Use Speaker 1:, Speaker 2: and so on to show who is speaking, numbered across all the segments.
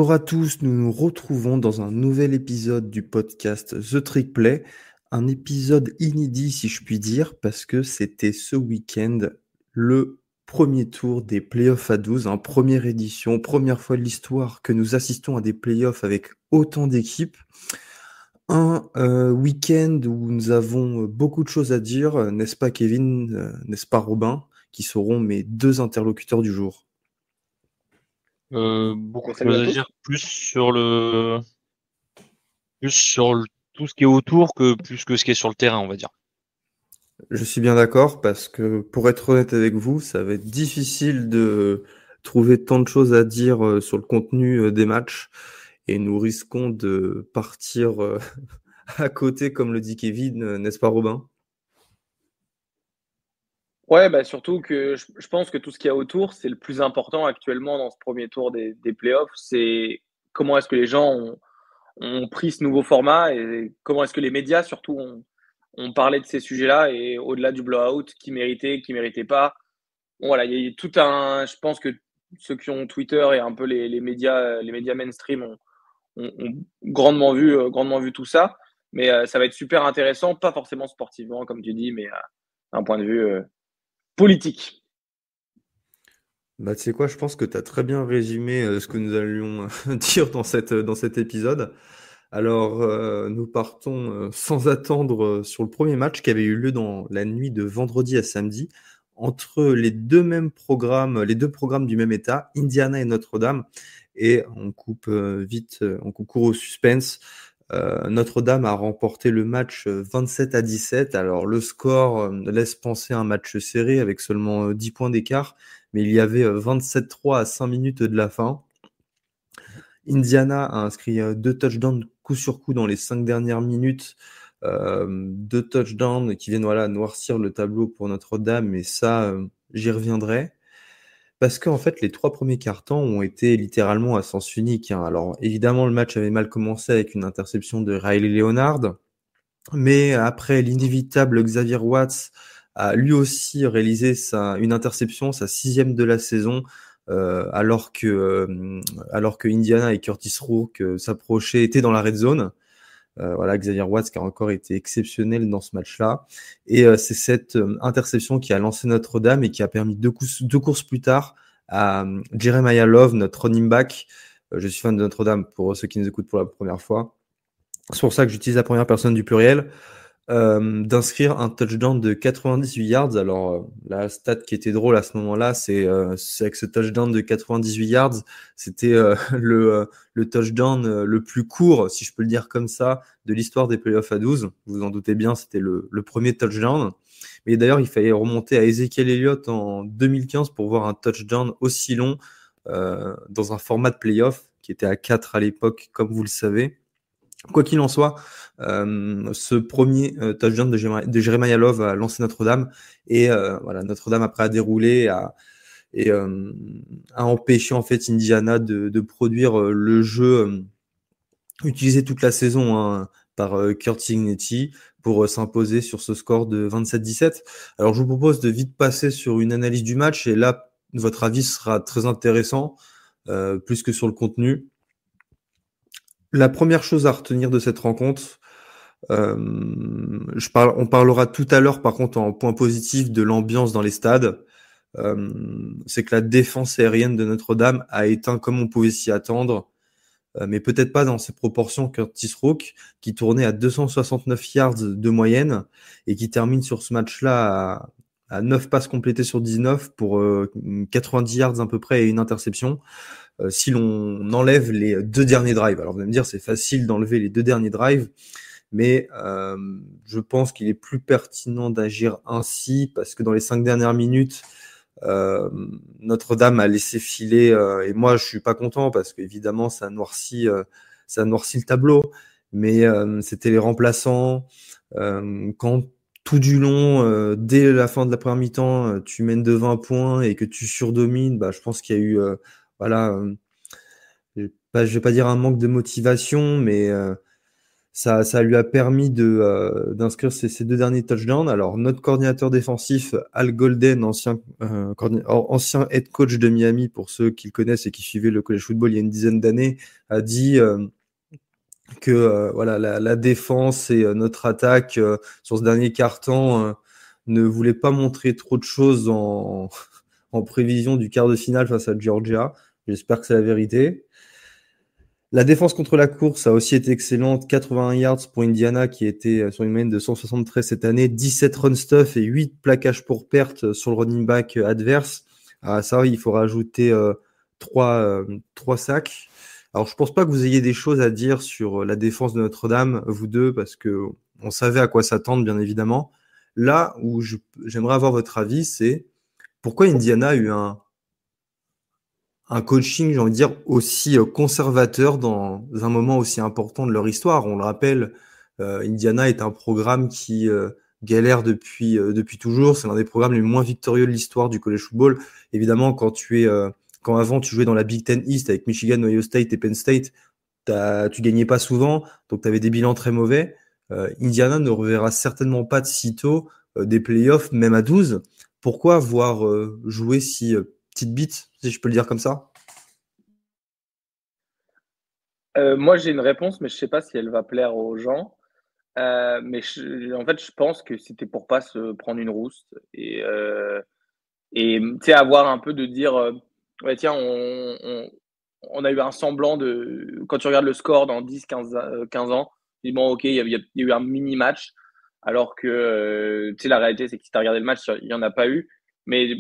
Speaker 1: Bonjour à tous, nous nous retrouvons dans un nouvel épisode du podcast The Trick Play, un épisode inédit si je puis dire, parce que c'était ce week-end le premier tour des playoffs à 12, première édition, première fois de l'histoire que nous assistons à des playoffs avec autant d'équipes. Un week-end où nous avons beaucoup de choses à dire, n'est-ce pas Kevin, n'est-ce pas Robin, qui seront mes deux interlocuteurs du jour.
Speaker 2: Beaucoup de
Speaker 3: Salut
Speaker 2: choses
Speaker 3: à
Speaker 2: à
Speaker 3: tous.
Speaker 2: dire, tout ce qui est autour que plus que ce qui est sur le terrain, on va dire.
Speaker 1: Je suis bien d'accord parce que pour être honnête avec vous, ça va être difficile de trouver tant de choses à dire sur le contenu des matchs et nous risquons de partir à côté, comme le dit Kevin, n'est-ce pas Robin?
Speaker 3: Ouais, bah surtout que je pense que tout ce qu'il y a autour, c'est le plus important actuellement dans ce premier tour des playoffs. C'est comment est-ce que les gens ont pris ce nouveau format et comment est-ce que les médias surtout ont parlé de ces sujets-là et au-delà du blowout, qui méritait pas. Bon, voilà, il y a tout un. Je pense que ceux qui ont Twitter et un peu les médias mainstream ont grandement vu tout ça. Mais ça va être super intéressant, pas forcément sportivement comme tu dis, mais d'un point de vue politique.
Speaker 1: Bah, tu sais quoi, je pense que tu as très bien résumé ce que nous allions dire dans cet épisode. Alors, nous partons sans attendre sur le premier match qui avait eu lieu dans la nuit de vendredi à samedi entre les deux programmes du même état, Indiana et Notre-Dame. Et on coupe on coupe court au suspense. Notre-Dame a remporté le match 27-17. Alors le score laisse penser à un match serré avec seulement 10 points d'écart, mais il y avait 27-3 à 5 minutes de la fin. Indiana a inscrit deux touchdowns coup sur coup dans les 5 dernières minutes. Deux touchdowns qui viennent noircir le tableau pour Notre-Dame, mais ça, j'y reviendrai. Parce qu'en fait, les trois premiers quarts-temps ont été littéralement à sens unique. Alors évidemment, le match avait mal commencé avec une interception de Riley Leonard, mais après l'inévitable Xavier Watts a lui aussi réalisé une interception, sa sixième de la saison, alors que Indiana et Curtis Rourke s'approchaient, étaient dans la red zone. Voilà, Xavier Watts qui a encore été exceptionnel dans ce match-là. Et c'est cette interception qui a lancé Notre-Dame et qui a permis deux courses plus tard à Jeremiah Love, notre running back. Je suis fan de Notre-Dame pour ceux qui nous écoutent pour la première fois. C'est pour ça que j'utilise la première personne du pluriel. D'inscrire un touchdown de 98 yards. Alors, la stat qui était drôle à ce moment-là, c'est que ce touchdown de 98 yards, c'était le touchdown le plus court, si je peux le dire comme ça, de l'histoire des playoffs à 12. Vous en doutez bien, c'était le premier touchdown. Mais d'ailleurs, il fallait remonter à Ezekiel Elliott en 2015 pour voir un touchdown aussi long dans un format de playoff qui était à 4 à l'époque, comme vous le savez. Quoi qu'il en soit, ce premier touchdown de Jeremiah Love a lancé Notre-Dame et voilà, Notre-Dame après a déroulé et a empêché en fait Indiana de produire le jeu utilisé toute la saison par Kurt Signetti pour s'imposer sur ce score de 27-17. Alors je vous propose de vite passer sur une analyse du match et là votre avis sera très intéressant plus que sur le contenu. La première chose à retenir de cette rencontre, on parlera tout à l'heure, par contre, en point positif de l'ambiance dans les stades. C'est que la défense aérienne de Notre-Dame a éteint comme on pouvait s'y attendre, mais peut-être pas dans ses proportions Curtis Rourke, qui tournait à 269 yards de moyenne et qui termine sur ce match-là à 9 passes complétées sur 19 pour 90 yards à peu près et une interception. Si l'on enlève les deux derniers drives. Alors vous allez me dire, c'est facile d'enlever les deux derniers drives, mais je pense qu'il est plus pertinent d'agir ainsi parce que dans les 5 dernières minutes, Notre-Dame a laissé filer et moi je suis pas content parce qu'évidemment ça noircit le tableau, mais c'était les remplaçants quand tout du long, dès la fin de la première mi-temps, tu mènes de 20 points et que tu surdomines, bah, je pense qu'il y a eu voilà, je vais pas dire un manque de motivation, mais Ça lui a permis d'inscrire ses 2 derniers touchdowns. Alors, notre coordinateur défensif, Al Golden, ancien head coach de Miami, pour ceux qui le connaissent et qui suivaient le college football il y a une dizaine d'années, a dit que voilà, la défense et notre attaque sur ce dernier quart-temps ne voulaient pas montrer trop de choses en prévision du quart de finale face à Georgia. J'espère que c'est la vérité. La défense contre la course a aussi été excellente. 81 yards pour Indiana qui était sur une moyenne de 173 cette année. 17 run stuff et 8 plaquages pour perte sur le running back adverse. À ça, il faut rajouter 3 sacs. Alors, je pense pas que vous ayez des choses à dire sur la défense de Notre-Dame, vous deux, parce que on savait à quoi s'attendre, bien évidemment. Là où j'aimerais avoir votre avis, c'est pourquoi Indiana a eu un coaching, j'ai envie de dire, aussi conservateur dans un moment aussi important de leur histoire. On le rappelle, Indiana est un programme qui galère depuis toujours. C'est l'un des programmes les moins victorieux de l'histoire du college football. Évidemment, quand avant tu jouais dans la Big Ten East avec Michigan, Ohio State et Penn State, tu gagnais pas souvent, donc tu avais des bilans très mauvais. Indiana ne reverra certainement pas de sitôt des playoffs, même à 12. Pourquoi avoir joué si petite bite, si je peux le dire comme ça?
Speaker 3: Moi, j'ai une réponse, mais je sais pas si elle va plaire aux gens. En fait, je pense que c'était pour pas se prendre une rouste et tu sais, avoir un peu de dire ouais, tiens, on a eu un semblant de. Quand tu regardes le score dans 10, 15 ans, tu dis bon, ok, il y a eu un mini match, alors que tu sais, la réalité, c'est que si tu as regardé le match, il n'y en a pas eu. Mais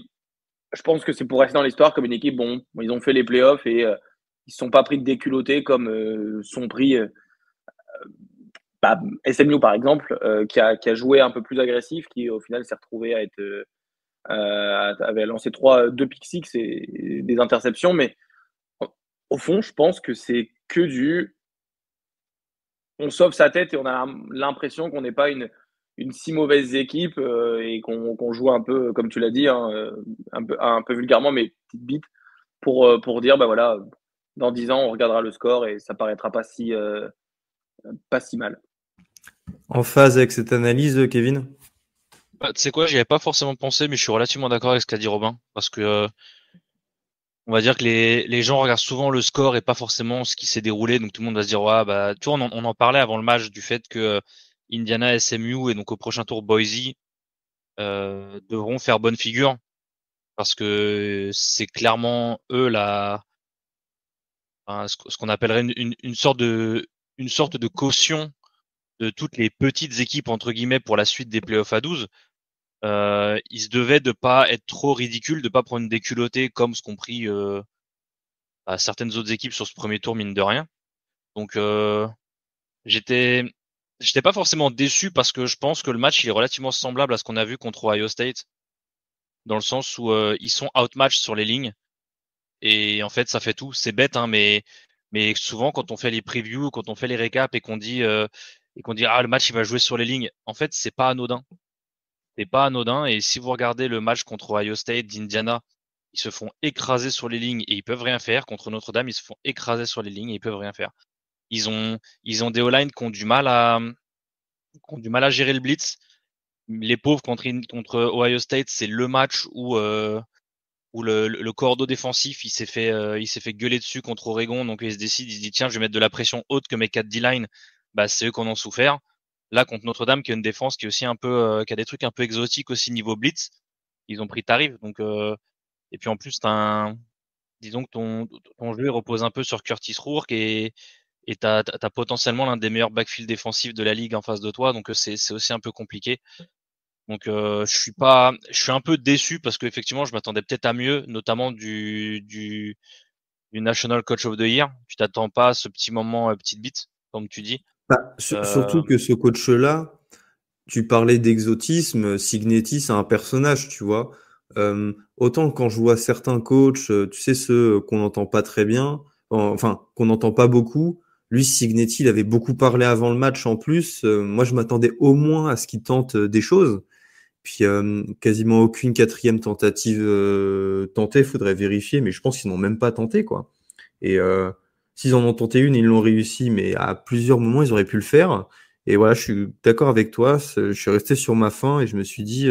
Speaker 3: je pense que c'est pour rester dans l'histoire comme une équipe. Bon, ils ont fait les playoffs et ils ne se sont pas pris de déculottés comme sont pris SMU, par exemple, qui a joué un peu plus agressif, qui au final s'est retrouvé à être. Avait lancé 2 pick six et des interceptions, mais au fond, je pense que c'est que on sauve sa tête et on a l'impression qu'on n'est pas une si mauvaise équipe et qu'on joue un peu, comme tu l'as dit, hein, un peu vulgairement, mais petite bite pour dire, bah voilà, dans 10 ans, on regardera le score et ça paraîtra pas si mal.
Speaker 1: En phase avec cette analyse, Kevin?
Speaker 2: Bah, tu sais quoi, j'y avais pas forcément pensé, mais je suis relativement d'accord avec ce qu'a dit Robin, parce que on va dire que les gens regardent souvent le score et pas forcément ce qui s'est déroulé, donc tout le monde va se dire ouais, bah tu vois, on en parlait avant le match du fait que Indiana, SMU et donc au prochain tour Boise devront faire bonne figure parce que c'est clairement eux ce qu'on appellerait une sorte de caution de toutes les petites équipes entre guillemets pour la suite des playoffs à 12. Il se devait de pas être trop ridicule, de pas prendre une déculottée comme ce qu'ont pris à certaines autres équipes sur ce premier tour, mine de rien. Donc j'étais j'étais pas forcément déçu parce que je pense que le match il est relativement semblable à ce qu'on a vu contre Ohio State, dans le sens où ils sont outmatch sur les lignes et en fait ça fait tout. C'est bête hein, mais souvent quand on fait les previews, quand on fait les récaps et qu'on dit ah le match il va jouer sur les lignes, en fait c'est pas anodin. C'est pas anodin et si vous regardez le match contre Ohio State d'Indiana, ils se font écraser sur les lignes et ils peuvent rien faire. Contre Notre-Dame, ils se font écraser sur les lignes et ils peuvent rien faire. Ils ont des O-line qui ont du mal à gérer le blitz. Les pauvres contre Ohio State, c'est le match où le cordeau défensif il s'est fait gueuler dessus contre Oregon, donc il se dit tiens je vais mettre de la pression haute que mes 4 D-line, bah c'est eux qui en ont souffert. Là contre Notre-Dame qui a une défense qui est aussi un peu qui a des trucs un peu exotiques aussi niveau blitz, ils ont pris tarif donc et puis en plus disons que ton jeu repose un peu sur Curtis Rourke et t'as potentiellement l'un des meilleurs backfield défensifs de la ligue en face de toi, donc c'est aussi un peu compliqué. Donc je suis un peu déçu parce qu'effectivement je m'attendais peut-être à mieux, notamment du National Coach of the Year. Tu t'attends pas à ce petit moment petite bite, comme tu dis.
Speaker 1: Surtout que ce coach-là, tu parlais d'exotisme, Signetti, c'est un personnage, tu vois. Autant quand je vois certains coachs, tu sais, ceux qu'on n'entend pas très bien, enfin, qu'on n'entend pas beaucoup, lui, Signetti, il avait beaucoup parlé avant le match en plus. Moi, je m'attendais au moins à ce qu'il tente des choses. Puis, quasiment aucune quatrième tentative tentée, faudrait vérifier, mais je pense qu'ils n'ont même pas tenté, quoi. Et s'ils en ont tenté une, ils l'ont réussi, mais à plusieurs moments, ils auraient pu le faire. Et voilà, je suis d'accord avec toi. Je suis resté sur ma faim et je me suis dit,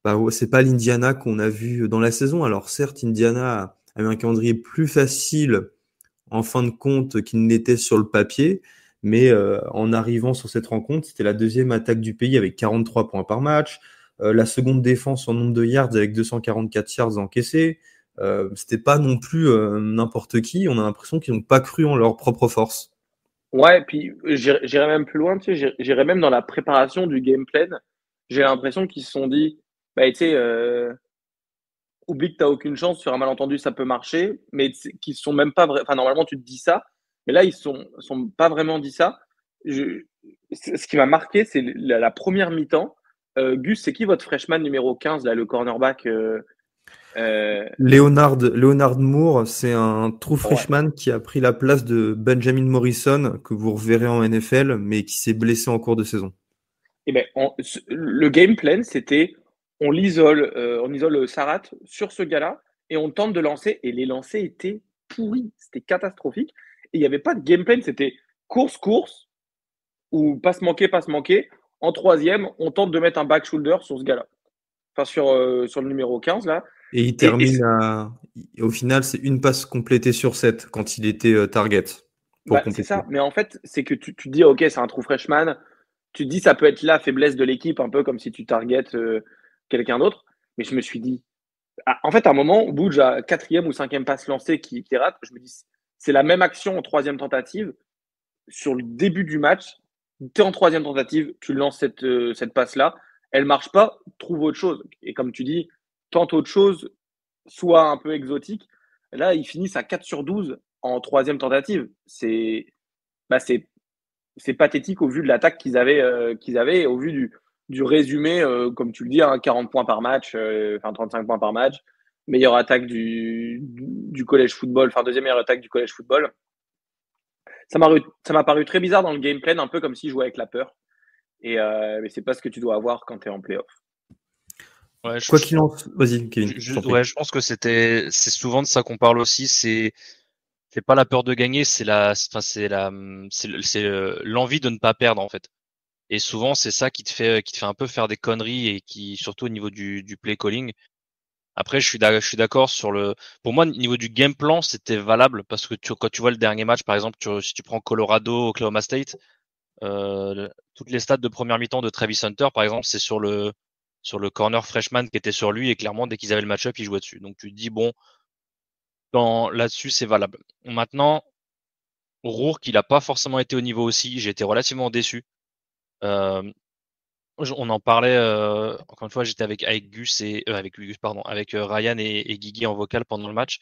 Speaker 1: bah, ouais, c'est pas l'Indiana qu'on a vu dans la saison. Alors certes, Indiana a eu un calendrier plus facile en fin de compte qu'il n'était sur le papier, mais en arrivant sur cette rencontre, c'était la deuxième attaque du pays avec 43 points par match, la seconde défense en nombre de yards avec 244 yards encaissés. C'était pas non plus n'importe qui. On a l'impression qu'ils n'ont pas cru en leur propre force.
Speaker 3: Ouais, puis j'irais même plus loin, tu sais, j'irais même dans la préparation du game plan. J'ai l'impression qu'ils se sont dit, bah, tu sais, oublie que t'as aucune chance, sur un malentendu, ça peut marcher, mais qu'ils sont même pas vrai. Enfin, normalement, tu te dis ça, mais là, sont pas vraiment dit ça. Je, Ce qui m'a marqué, c'est la première mi-temps. Gus, c'est qui votre freshman numéro 15, là, le cornerback euh,
Speaker 1: Leonard Moore, c'est un true
Speaker 3: ouais.
Speaker 1: freshman qui a pris la place de Benjamin Morrison, que vous reverrez en NFL, mais qui s'est blessé en cours de saison.
Speaker 3: Et ben, le game plan, c'était on isole Sarat sur ce gars-là et on tente de lancer. Et les lancers étaient pourris, c'était catastrophique. Et il n'y avait pas de game plan, c'était course ou passe manquer. En troisième, on tente de mettre un back shoulder sur ce gars-là, enfin sur le numéro 15 là.
Speaker 1: Et il
Speaker 3: Et
Speaker 1: termine au final, c'est une passe complétée sur 7 quand il était target pour
Speaker 3: bah, c'est ça.
Speaker 1: compléter.
Speaker 3: Mais en fait, c'est que tu te dis, ok, c'est un trou freshman. Tu te dis, ça peut être la faiblesse de l'équipe, un peu comme si tu targetes quelqu'un d'autre. Mais je me suis dit, en fait, à un moment, au bout de la quatrième ou cinquième passe lancée qui rate, je me dis, c'est la même action en troisième tentative. Sur le début du match, tu es en troisième tentative, tu lances cette passe-là, elle marche pas, trouve autre chose. Et comme tu dis, tente autre chose, soit un peu exotique. Là, ils finissent à 4 sur 12 en troisième tentative. Bah, c'est pathétique au vu de l'attaque qu'ils avaient et au vu du résumé, comme tu le dis, hein, 40 points par match, enfin 35 points par match, meilleure attaque du collège football, enfin deuxième meilleure attaque du collège football. Ça m'a paru très bizarre dans le game plan, un peu comme s'ils jouaient avec la peur. Mais c'est pas ce que tu dois avoir quand tu es en playoff.
Speaker 2: Ouais,
Speaker 1: Quoi qu'il en soit, vas-y, Kevin, je t'en prie.
Speaker 2: ouais, je pense que c'est souvent de ça qu'on parle aussi. C'est pas la peur de gagner, c'est l'envie de ne pas perdre en fait. Et souvent, c'est ça qui te fait un peu faire des conneries et qui, surtout au niveau du play calling. Après, je suis d'accord pour moi, au niveau du game plan, c'était valable parce que quand tu vois le dernier match, par exemple, si tu prends Colorado, Oklahoma State, toutes les stats de première mi-temps de Travis Hunter, par exemple, c'est sur le corner freshman qui était sur lui et clairement, dès qu'ils avaient le match-up, ils jouaient dessus. Donc, tu te dis, bon, là-dessus, c'est valable. Maintenant, Rourke, il a pas forcément été au niveau aussi. J'ai été relativement déçu. Euh, on en parlait, encore une fois, j'étais avec Gus avec Gus, pardon, avec Ryan et Guigui en vocal pendant le match.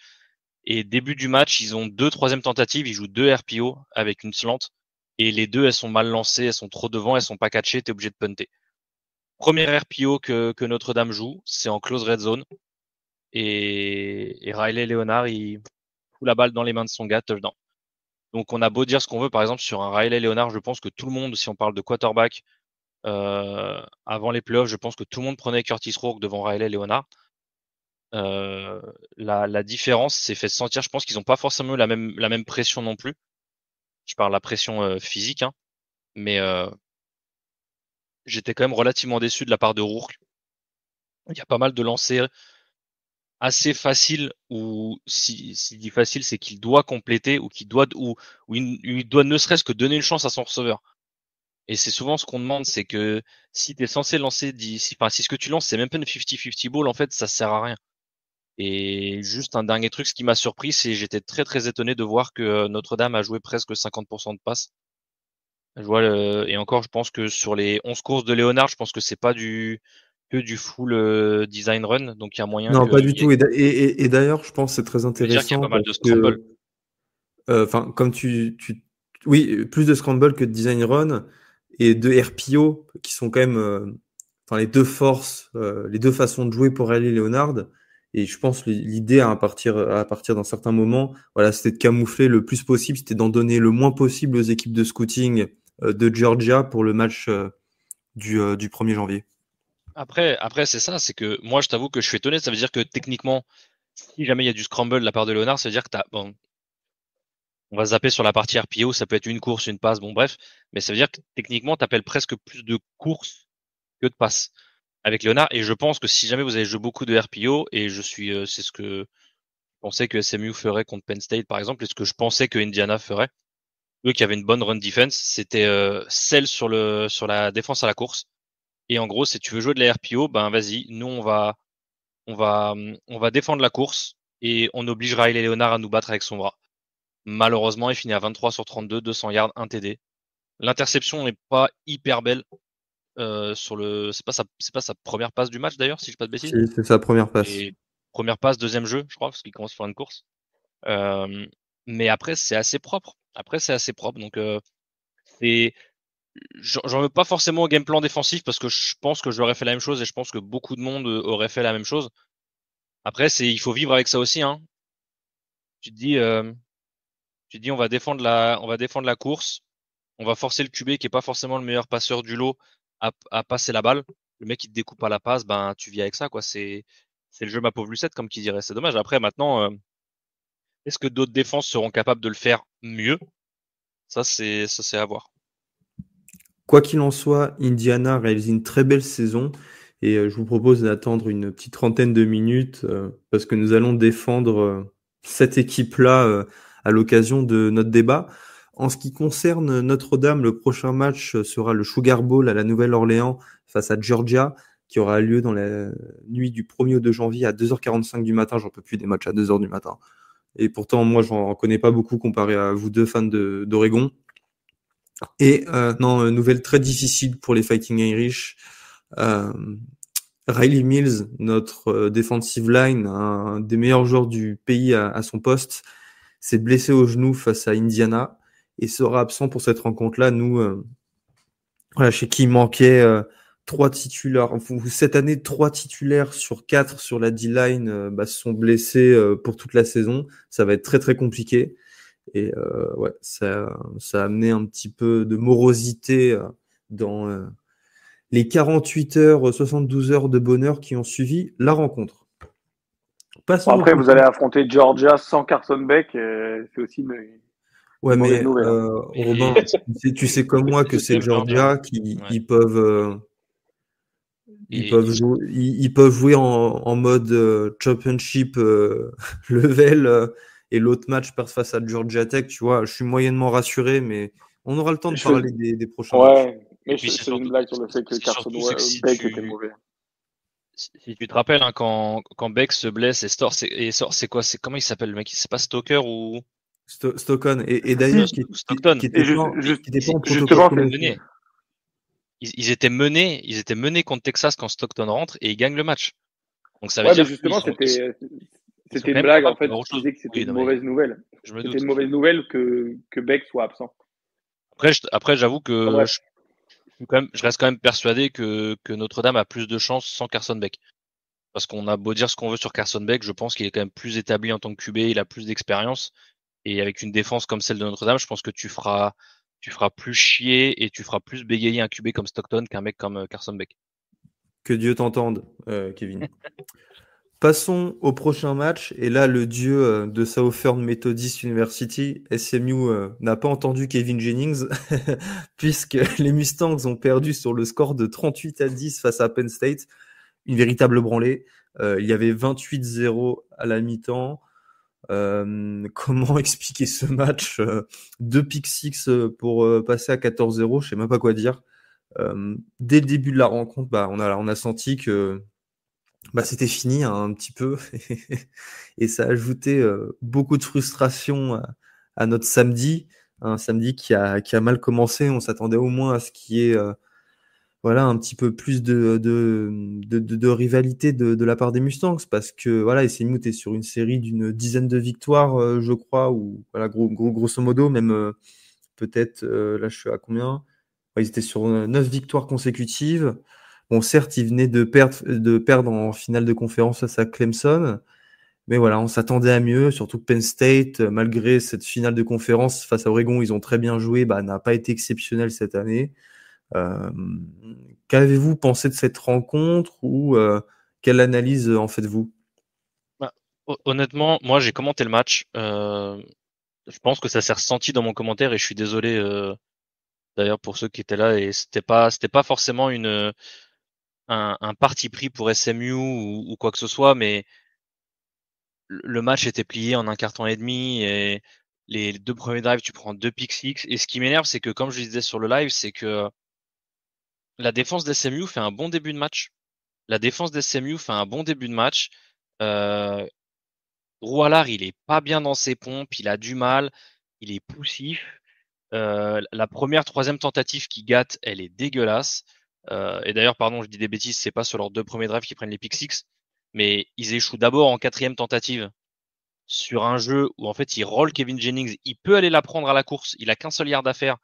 Speaker 2: Et début du match, ils ont deux troisième tentatives, ils jouent deux RPO avec une slant. Et les deux, elles sont mal lancées, elles sont trop devant, elles sont pas catchées, t'es obligé de punter. Première RPO que Notre-Dame joue, c'est en close red zone. Et Riley Leonard, il fout la balle dans les mains de son gars, touchdown. Donc on a beau dire ce qu'on veut, par exemple, sur un Riley Leonard, je pense que tout le monde, si on parle de quarterback, avant les playoffs, je pense que tout le monde prenait Curtis Rourke devant Riley Leonard. La différence s'est fait sentir. Je pense qu'ils n'ont pas forcément eu la même pression non plus. Je parle de la pression physique, hein, mais j'étais quand même relativement déçu de la part de Rourke. Il y a pas mal de lancers assez faciles ou si dit facile, c'est qu'il doit compléter ou ou il doit ne serait-ce que donner une chance à son receveur. Et c'est souvent ce qu'on demande, c'est que si tu es censé lancer, si ce que tu lances, c'est même pas une 50-50 ball, en fait, ça sert à rien. Et juste un dernier truc, ce qui m'a surpris, c'est j'étais très très étonné de voir que Notre-Dame a joué presque 50% de passes. Et encore, je pense que sur les 11 courses de Léonard, je pense que c'est pas que du full design run, donc il y a moyen
Speaker 1: Non,
Speaker 2: que,
Speaker 1: pas du tout. Et d'ailleurs, je pense que c'est très
Speaker 2: ça veut dire qu'il y a
Speaker 1: intéressant
Speaker 2: pas mal
Speaker 1: parce
Speaker 2: de scramble.
Speaker 1: que, enfin, comme oui, plus de scramble que de design run et de RPO qui sont quand même, enfin, les deux forces, les deux façons de jouer pour aller Leonard. Et je pense que l'idée à partir d'un certain moment, voilà, c'était de camoufler le plus possible, c'était d'en donner le moins possible aux équipes de scouting de Georgia pour le match du 1er janvier.
Speaker 2: Après c'est ça, c'est que moi je t'avoue que je suis étonné, ça veut dire que techniquement, si jamais il y a du scramble de la part de Léonard, ça veut dire que On va zapper sur la partie RPO, ça peut être une course, une passe, bon bref, mais ça veut dire que techniquement, tu appelles presque plus de courses que de passes avec Léonard. Et je pense que si jamais vous avez joué beaucoup de RPO, et c'est ce que je pensais que SMU ferait contre Penn State par exemple, et ce que je pensais que Indiana ferait, eux qui avaient une bonne run defense, c'était celle sur la défense à la course. Et en gros, si tu veux jouer de la RPO, ben vas-y, nous on va défendre la course et on oblige Riley Leonard à nous battre avec son bras. Malheureusement, il finit à 23 sur 32, 200 yards, 1 TD. L'interception n'est pas hyper belle. C'est pas sa première passe du match d'ailleurs, si je ne dis pas de
Speaker 1: Si,
Speaker 2: bêtises.
Speaker 1: c'est sa première passe.
Speaker 2: Et première passe, deuxième jeu, je crois, parce qu'il commence sur une course. Mais après, c'est assez propre. Donc, c'est, j'en veux pas forcément au game plan défensif parce que je pense que j'aurais fait la même chose et je pense que beaucoup de monde aurait fait la même chose. Après, il faut vivre avec ça aussi, hein. Tu te dis, euh, on va défendre la course. On va forcer le QB qui est pas forcément le meilleur passeur du lot à passer la balle. Le mec qui te découpe à la passe, ben tu vis avec ça, quoi. C'est le jeu ma pauvre Lucette, comme qui dirait. C'est dommage. Après, maintenant, est-ce que d'autres défenses seront capables de le faire mieux? Ça c'est à voir.
Speaker 1: Quoi qu'il en soit, Indiana réalise une très belle saison et je vous propose d'attendre une petite trentaine de minutes parce que nous allons défendre cette équipe-là à l'occasion de notre débat. En ce qui concerne Notre-Dame, le prochain match sera le Sugar Bowl à la Nouvelle-Orléans face à Georgia, qui aura lieu dans la nuit du 1er au 2 janvier à 2h45 du matin. J'en peux plus des matchs à 2h du matin. Et pourtant, moi, j'en connais pas beaucoup comparé à vous deux fans d'Oregon. Et non, nouvelle très difficile pour les Fighting Irish. Euh, Riley Mills, notre defensive line, un des meilleurs joueurs du pays à son poste, s'est blessé au genou face à Indiana et sera absent pour cette rencontre-là. Nous, voilà, chez qui il manquait trois titulaires. Enfin, cette année, 3 titulaires sur 4 sur la D-line se sont blessés pour toute la saison. Ça va être très très compliqué. Et ouais, ça a amené un petit peu de morosité dans les 48 heures, 72 heures de bonheur qui ont suivi la rencontre.
Speaker 3: Bon,
Speaker 1: Passons au
Speaker 3: après, vous
Speaker 1: prochain.
Speaker 3: allez affronter Georgia sans Carson Beck. C'est aussi
Speaker 1: Ouais,
Speaker 3: une mauvaise
Speaker 1: mais
Speaker 3: nouvelle. Hein.
Speaker 1: Robin, tu sais comme moi que c'est
Speaker 2: C'est Georgia.
Speaker 1: Georgia qui
Speaker 2: Ouais.
Speaker 1: ils peuvent jouer, ils peuvent jouer en mode championship level et l'autre match perd face à Georgia Tech. Tu vois, je suis moyennement rassuré, mais on aura le temps de
Speaker 3: Je fais...
Speaker 1: parler des prochains matchs.
Speaker 3: Ouais, mais
Speaker 2: Et puis
Speaker 3: je faisais une blague sur le fait que
Speaker 2: c'est
Speaker 3: Carson
Speaker 2: surtout c'est que
Speaker 3: Beck était mauvais.
Speaker 2: si tu te rappelles, hein, quand Beck se blesse et sort, c'est quoi? C'est comment il s'appelle le mec? C'est pas Stoker ou
Speaker 1: Stockton et d'ailleurs
Speaker 2: Stockton?
Speaker 1: qui était pas en protocole
Speaker 3: Justement, c'est
Speaker 1: collectif.
Speaker 2: Ils étaient menés contre Texas quand Stockton rentre et ils gagnent le match. Donc ça veut
Speaker 3: ouais, mais
Speaker 2: dire
Speaker 3: justement,
Speaker 2: ils sont
Speaker 3: c'était
Speaker 2: quand
Speaker 3: une
Speaker 2: même
Speaker 3: blague en
Speaker 2: capables de
Speaker 3: fait.
Speaker 2: faire autre
Speaker 3: Je
Speaker 2: chose.
Speaker 3: disais que c'était
Speaker 2: Oui,
Speaker 3: une
Speaker 2: non mais
Speaker 3: mauvaise nouvelle.
Speaker 2: je me
Speaker 3: C'était
Speaker 2: doute.
Speaker 3: une mauvaise nouvelle que Beck soit absent.
Speaker 2: Après, j'avoue
Speaker 3: Enfin,
Speaker 2: que
Speaker 3: bref.
Speaker 2: je reste quand même persuadé que Notre-Dame a plus de chances sans Carson Beck. Parce qu'on a beau dire ce qu'on veut sur Carson Beck, je pense qu'il est quand même plus établi en tant que QB, il a plus d'expérience. Et avec une défense comme celle de Notre-Dame, je pense que tu feras plus chier et tu feras plus bégayer un QB comme Stockton qu'un mec comme Carson Beck.
Speaker 1: Que Dieu t'entende, Kevin. Passons au prochain match. Et là, le dieu de Southern Methodist University, SMU, n'a pas entendu Kevin Jennings, puisque les Mustangs ont perdu sur le score de 38-10 face à Penn State. Une véritable branlée. Il y avait 28-0 à la mi-temps. Comment expliquer ce match 2 pick-six pour passer à 14-0, je sais même pas quoi dire. Dès le début de la rencontre, on a senti que c'était fini hein, un petit peu et ça a ajouté beaucoup de frustration à notre samedi, un samedi qui a mal commencé. On s'attendait au moins à ce qu'il y ait voilà, un petit peu plus de rivalité de la part des Mustangs parce que voilà, SMU était sur une série d'une dizaine de victoires, je crois, ou voilà, grosso modo, même peut-être là je suis à combien? Ouais, ils étaient sur 9 victoires consécutives. Bon, certes, ils venaient de perdre en finale de conférence face à Clemson, mais voilà, on s'attendait à mieux, surtout que Penn State, malgré cette finale de conférence face à Oregon, ils ont très bien joué, n'a pas été exceptionnel cette année. Euh, Qu'avez-vous pensé de cette rencontre ou quelle analyse en faites-vous?
Speaker 2: Bah, honnêtement, moi j'ai commenté le match. Je pense que ça s'est ressenti dans mon commentaire et je suis désolé d'ailleurs pour ceux qui étaient là et c'était pas forcément un parti pris pour SMU ou quoi que ce soit, mais le match était plié en un quart-temps et demi et les 2 premiers drives, tu prends 2 pick six et ce qui m'énerve, c'est que comme je disais sur le live, c'est que la défense d'SMU fait un bon début de match. La défense d'SMU fait un bon début de match. Euh, Rouallard, il est pas bien dans ses pompes, il a du mal, il est poussif. La première, troisième tentative qui gâte, elle est dégueulasse. Et d'ailleurs, pardon, je dis des bêtises, c'est pas sur leurs 2 premiers drives qu'ils prennent les pick six, mais ils échouent d'abord en quatrième tentative sur un jeu où en fait il roll Kevin Jennings, il peut aller la prendre à la course, il a qu'un seul yard à faire.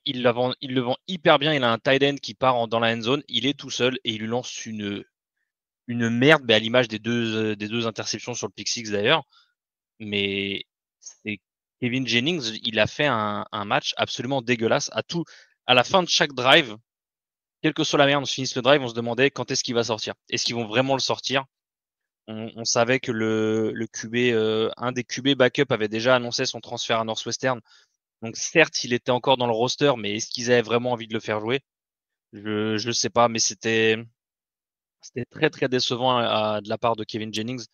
Speaker 2: Il le vend hyper bien, il a un tight end qui part dans la end zone, il est tout seul et il lui lance une merde, mais à l'image des deux interceptions sur le pick six d'ailleurs. Mais c'est Kevin Jennings, il a fait un match absolument dégueulasse à la fin de chaque drive, quelle que soit la manière dont finisse le drive, on se demandait quand est-ce qu'il va sortir. Est-ce qu'ils vont vraiment le sortir? On savait que le QB, un des QB backup avait déjà annoncé son transfert à Northwestern. Donc certes, il était encore dans le roster, mais est-ce qu'ils avaient vraiment envie de le faire jouer? Je sais pas, mais c'était très très décevant de la part de Kevin Jennings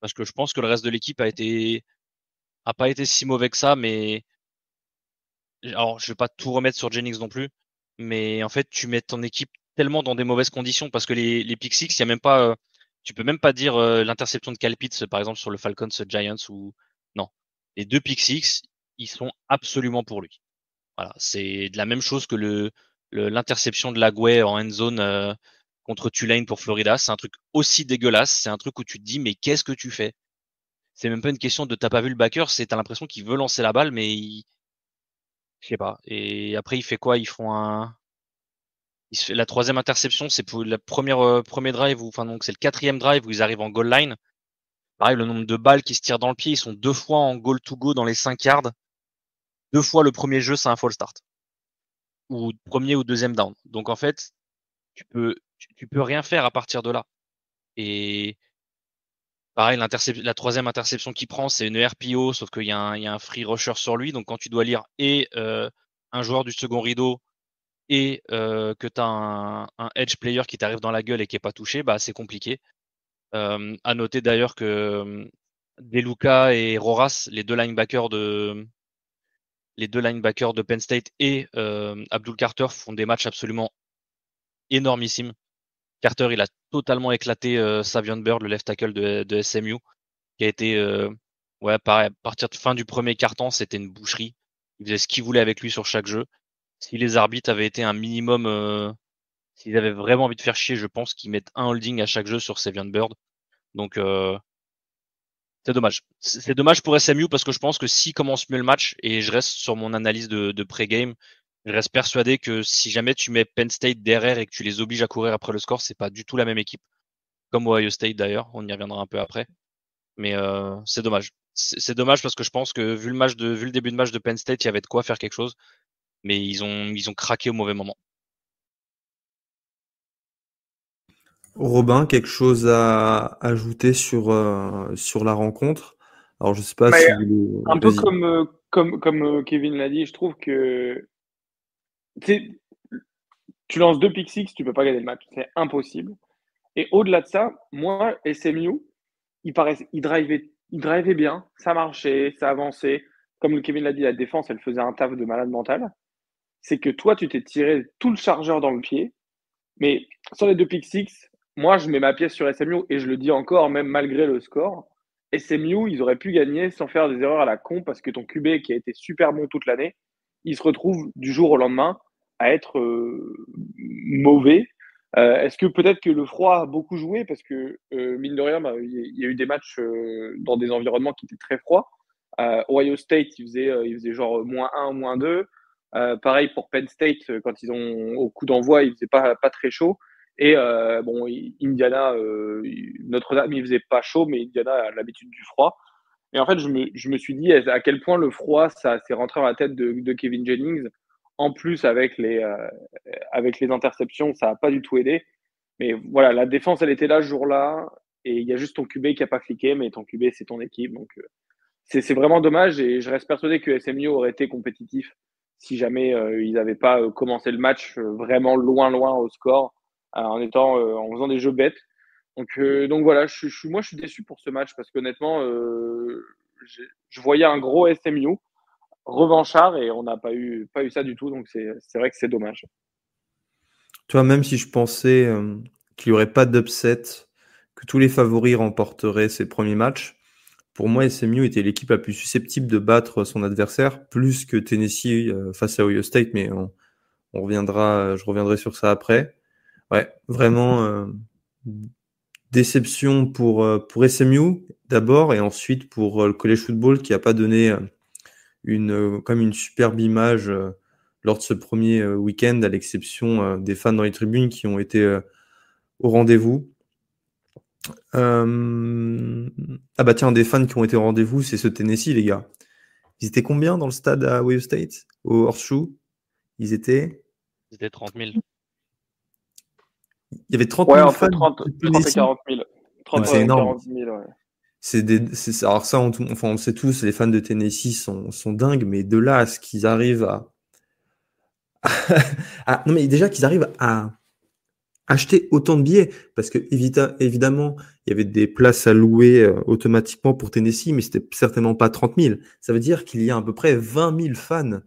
Speaker 2: parce que je pense que le reste de l'équipe a pas été si mauvais que ça, mais alors je vais pas tout remettre sur Jennings non plus, mais en fait tu mets ton équipe tellement dans des mauvaises conditions parce que les pick six, il y a même pas, tu peux même pas dire l'interception de Kyle Pitts par exemple sur le Falcons Giants ou non, les 2 pick six, ils sont absolument pour lui. Voilà, c'est de la même chose que l'interception de Lagway en end zone contre Tulane pour Florida. C'est un truc aussi dégueulasse. C'est un truc où tu te dis, mais qu'est-ce que tu fais? C'est même pas une question de t'as pas vu le backer, c'est t'as l'impression qu'il veut lancer la balle, mais je sais pas. Et après, il fait quoi? La troisième interception, c'est pour la premier drive, enfin donc c'est le quatrième drive où ils arrivent en goal line. Pareil, le nombre de balles qui se tirent dans le pied, ils sont 2 fois en goal to go dans les 5 yards. 2 fois le premier jeu, c'est un false start. Ou premier ou deuxième down. Donc en fait, tu peux rien faire à partir de là. Et pareil, la troisième interception qu'il prend, c'est une RPO, sauf qu'il y a un free rusher sur lui. Donc quand tu dois lire et un joueur du second rideau et que tu as un edge player qui t'arrive dans la gueule et qui est pas touché, bah c'est compliqué. À noter d'ailleurs que Deluca et Roras, les deux linebackers de Penn State et Abdul Carter font des matchs absolument énormissimes. Carter, il a totalement éclaté Savion Bird, le left tackle de SMU, qui a été, ouais, pareil, à partir de fin du premier quart-temps, c'était une boucherie. Il faisait ce qu'il voulait avec lui sur chaque jeu. Si les arbitres avaient été un minimum, s'ils avaient vraiment envie de faire chier, je pense qu'ils mettent un holding à chaque jeu sur Savion Bird. Donc, c'est dommage. C'est dommage pour SMU parce que je pense que s'ils commencent mieux le match, et je reste sur mon analyse de pré-game, je reste persuadé que si jamais tu mets Penn State derrière et que tu les obliges à courir après le score, c'est pas du tout la même équipe. Comme Ohio State d'ailleurs, on y reviendra un peu après. Mais c'est dommage. C'est dommage parce que je pense que vu le début de match de Penn State, il y avait de quoi faire quelque chose, mais ils ont craqué au mauvais moment.
Speaker 1: Robin, quelque chose à ajouter sur la rencontre? Alors, je sais pas
Speaker 3: Mais
Speaker 1: si vous voulez.
Speaker 3: un peu
Speaker 1: Vas-y.
Speaker 3: comme Kevin l'a dit, je trouve que tu sais, tu lances 2 pick six, tu peux pas gagner le match. C'est impossible. Et au-delà de ça, moi, SMU, ils drivaient bien, ça marchait, ça avançait. Comme Kevin l'a dit, la défense, elle faisait un taf de malade mental. C'est que toi, tu t'es tiré tout le chargeur dans le pied. Mais sur les 2 pick six, moi, je mets ma pièce sur SMU et je le dis encore, même malgré le score. SMU, ils auraient pu gagner sans faire des erreurs à la con parce que ton QB qui a été super bon toute l'année, il se retrouve du jour au lendemain à être mauvais. Est-ce que peut-être que le froid a beaucoup joué parce que, mine de rien, bah, il y a eu des matchs dans des environnements qui étaient très froids. Ohio State, il faisait genre -1, -2. Pareil pour Penn State, quand ils ont au coup d'envoi, il faisait pas très chaud. Et bon, Indiana, Notre-Dame, il faisait pas chaud, mais Indiana a l'habitude du froid. Et en fait, je me suis dit à quel point le froid, ça s'est rentré dans la tête de Kevin Jennings. En plus, avec les interceptions, ça n'a pas du tout aidé. Mais voilà, la défense, elle était là ce jour-là. Et il y a juste ton QB qui n'a pas cliqué, mais ton QB, c'est ton équipe. Donc, c'est vraiment dommage et je reste persuadé que SMU aurait été compétitif si jamais ils n'avaient pas commencé le match vraiment loin au score en faisant des jeux bêtes. Donc voilà, moi je suis déçu pour ce match parce qu'honnêtement, je voyais un gros SMU revanchard et on n'a pas eu ça du tout. Donc c'est vrai que c'est dommage.
Speaker 1: Tu vois, même si je pensais qu'il n'y aurait pas d'upset, que tous les favoris remporteraient ces premiers matchs, pour moi, SMU était l'équipe la plus susceptible de battre son adversaire, plus que Tennessee face à Ohio State, mais on reviendra, je reviendrai sur ça après. Ouais, vraiment déception pour SMU d'abord, et ensuite pour le college football qui n'a pas donné comme une superbe image lors de ce premier week-end, à l'exception des fans dans les tribunes qui ont été au rendez-vous. Ah bah tiens, des fans qui ont été au rendez-vous, c'est ce Tennessee, les gars. Ils étaient combien dans le stade à Ohio State, au Horseshoe? Ils étaient
Speaker 2: 30 000.
Speaker 1: Il y avait 30
Speaker 3: Ouais,
Speaker 1: 000
Speaker 3: entre
Speaker 1: fans
Speaker 3: 30
Speaker 1: de
Speaker 3: et
Speaker 1: Tennessee.
Speaker 3: 40 000. 30
Speaker 1: C'est
Speaker 3: et
Speaker 1: énorme.
Speaker 3: 40 000, ouais.
Speaker 1: Alors ça, on le sait tous, les fans de Tennessee sont dingues, mais de là à ce qu'ils arrivent non mais déjà qu'ils arrivent à acheter autant de billets, parce que évidemment, il y avait des places à louer automatiquement pour Tennessee, mais c'était certainement pas 30 000. Ça veut dire qu'il y a à peu près 20 000 fans,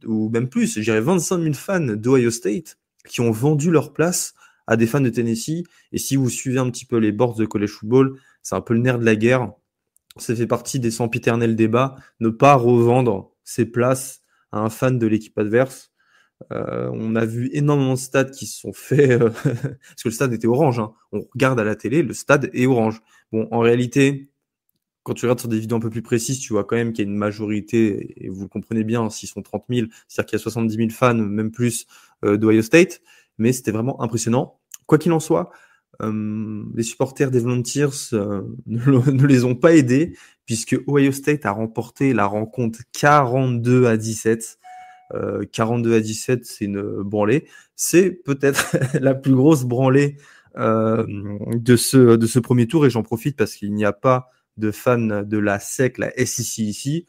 Speaker 1: ou même plus, je dirais 25 000 fans d'Ohio State qui ont vendu leur place à des fans de Tennessee. Et si vous suivez un petit peu les boards de college football, c'est un peu le nerf de la guerre. Ça fait partie des sempiternels débats, ne pas revendre ses places à un fan de l'équipe adverse. On a vu énormément de stades qui se sont fait parce que le stade était orange, hein. On regarde à la télé, le stade est orange. Bon, en réalité, quand tu regardes sur des vidéos un peu plus précises, tu vois quand même qu'il y a une majorité, et vous le comprenez bien, s'ils sont 30 000, c'est-à-dire qu'il y a 70 000 fans, même plus, d'Ohio State, mais c'était vraiment impressionnant. Quoi qu'il en soit, les supporters des Volunteers ne les ont pas aidés, puisque Ohio State a remporté la rencontre 42-17. 42-17, c'est une branlée. C'est peut-être la plus grosse branlée de ce premier tour, et j'en profite parce qu'il n'y a pas de fans de la SEC, la SEC ici.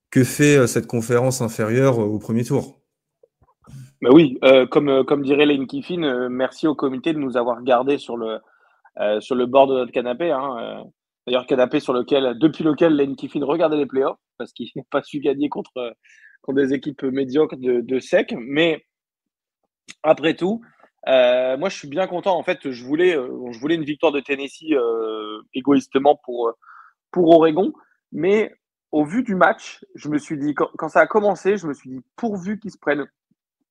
Speaker 1: Que fait cette conférence inférieure au premier tour?
Speaker 3: Mais oui, comme dirait Lane Kiffin, merci au comité de nous avoir gardés sur le bord de notre canapé. D'ailleurs, canapé depuis lequel Lane Kiffin regardait les playoffs, parce qu'il n'a pas su gagner contre des équipes médiocres de SEC. Mais après tout, moi, je suis bien content. En fait, je voulais une victoire de Tennessee égoïstement pour Oregon. Mais au vu du match, je me suis dit, quand ça a commencé, je me suis dit, pourvu qu'ils se prennent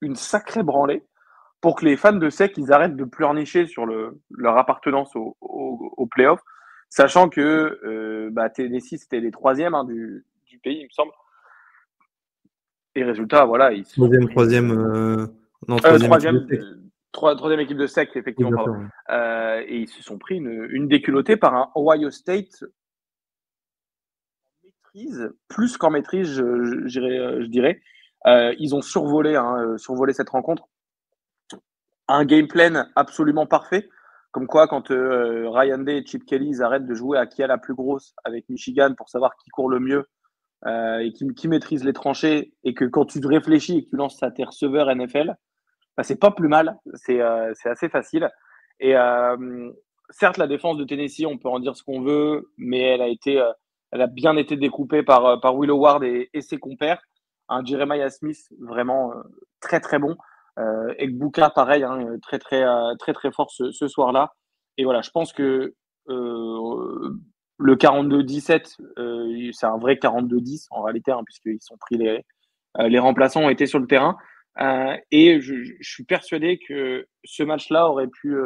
Speaker 3: une sacrée branlée pour que les fans de SEC ils arrêtent de pleurnicher sur leur appartenance au playoff, sachant que Tennessee c'était les troisièmes du pays, il me semble. Et résultat, voilà, ils se sont pris troisième équipe de SEC, effectivement, pardon. Et ils se sont pris une déculottée par un Ohio State maîtrise, plus qu'en maîtrise, je dirais. Ils ont survolé cette rencontre. Un game plan absolument parfait. Comme quoi, quand Ryan Day et Chip Kelly ils arrêtent de jouer à qui a la plus grosse avec Michigan pour savoir qui court le mieux et qui maîtrise les tranchées, et que quand tu te réfléchis et que tu lances à tes receveurs NFL, bah, c'est pas plus mal. C'est assez facile. Et certes, la défense de Tennessee, on peut en dire ce qu'on veut, mais elle a bien été découpée par Will Howard et ses compères. Un Jeremiah Smith vraiment très très bon. Egbuka, pareil, très très fort ce soir-là. Et voilà, je pense que le 42-17, c'est un vrai 42-10 en réalité, puisqu'ils sont pris les remplaçants ont été sur le terrain. Et je suis persuadé que ce match-là aurait pu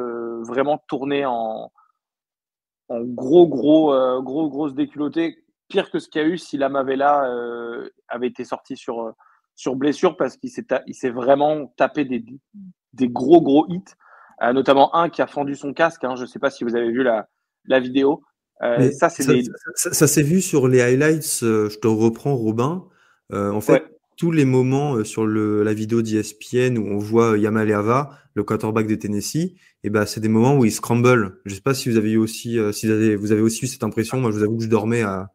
Speaker 3: vraiment tourner en grosse déculottée, pire que ce qu'il y a eu si Lamavella avait été sorti sur blessure, parce qu'il s'est vraiment tapé des gros hits, notamment un qui a fendu son casque. Je ne sais pas si vous avez vu la vidéo.
Speaker 1: Ça s'est vu sur les highlights. Je te reprends, Robin. En fait,
Speaker 3: Ouais.
Speaker 1: tous les moments sur la vidéo d'ESPN où on voit Yamaleava, le quarterback de Tennessee, et ben c'est des moments où il scramble. Je sais pas si vous avez eu aussi, si vous avez aussi eu cette impression. Moi, je vous avoue que je dormais à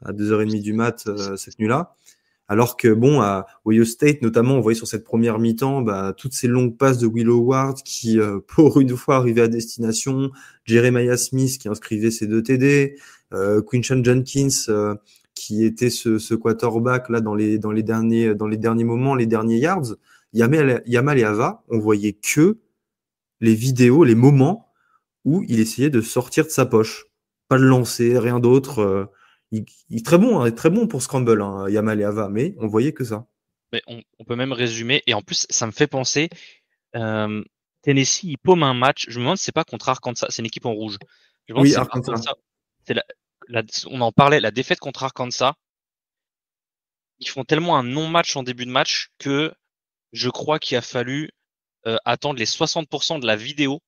Speaker 1: 2h30 du mat cette nuit-là. Alors que bon, à Ohio State, notamment, on voyait sur cette première mi-temps toutes ces longues passes de Will Howard qui, pour une fois, arrivaient à destination. Jeremiah Smith qui inscrivait ses 2 TD. Quinshon Jenkins qui était ce quarterback là dans les derniers moments, les derniers yards. Yamal et Ava, on voyait que les vidéos, les moments où il essayait de sortir de sa poche. Pas de lancer, rien d'autre. Il est très bon pour Scramble, hein, Yamal et Ava, mais on voyait que ça.
Speaker 2: Mais on peut même résumer. Et en plus, ça me fait penser, Tennessee, il paume un match. Je me demande si c'est pas contre Arkansas. C'est une équipe en rouge. Je me demande
Speaker 1: Oui,
Speaker 2: si c'est
Speaker 1: Arkansas.
Speaker 2: Arkansas. C'est on en parlait, la défaite contre Arkansas. Ils font tellement un non-match en début de match que je crois qu'il a fallu attendre les 60% de la vidéo,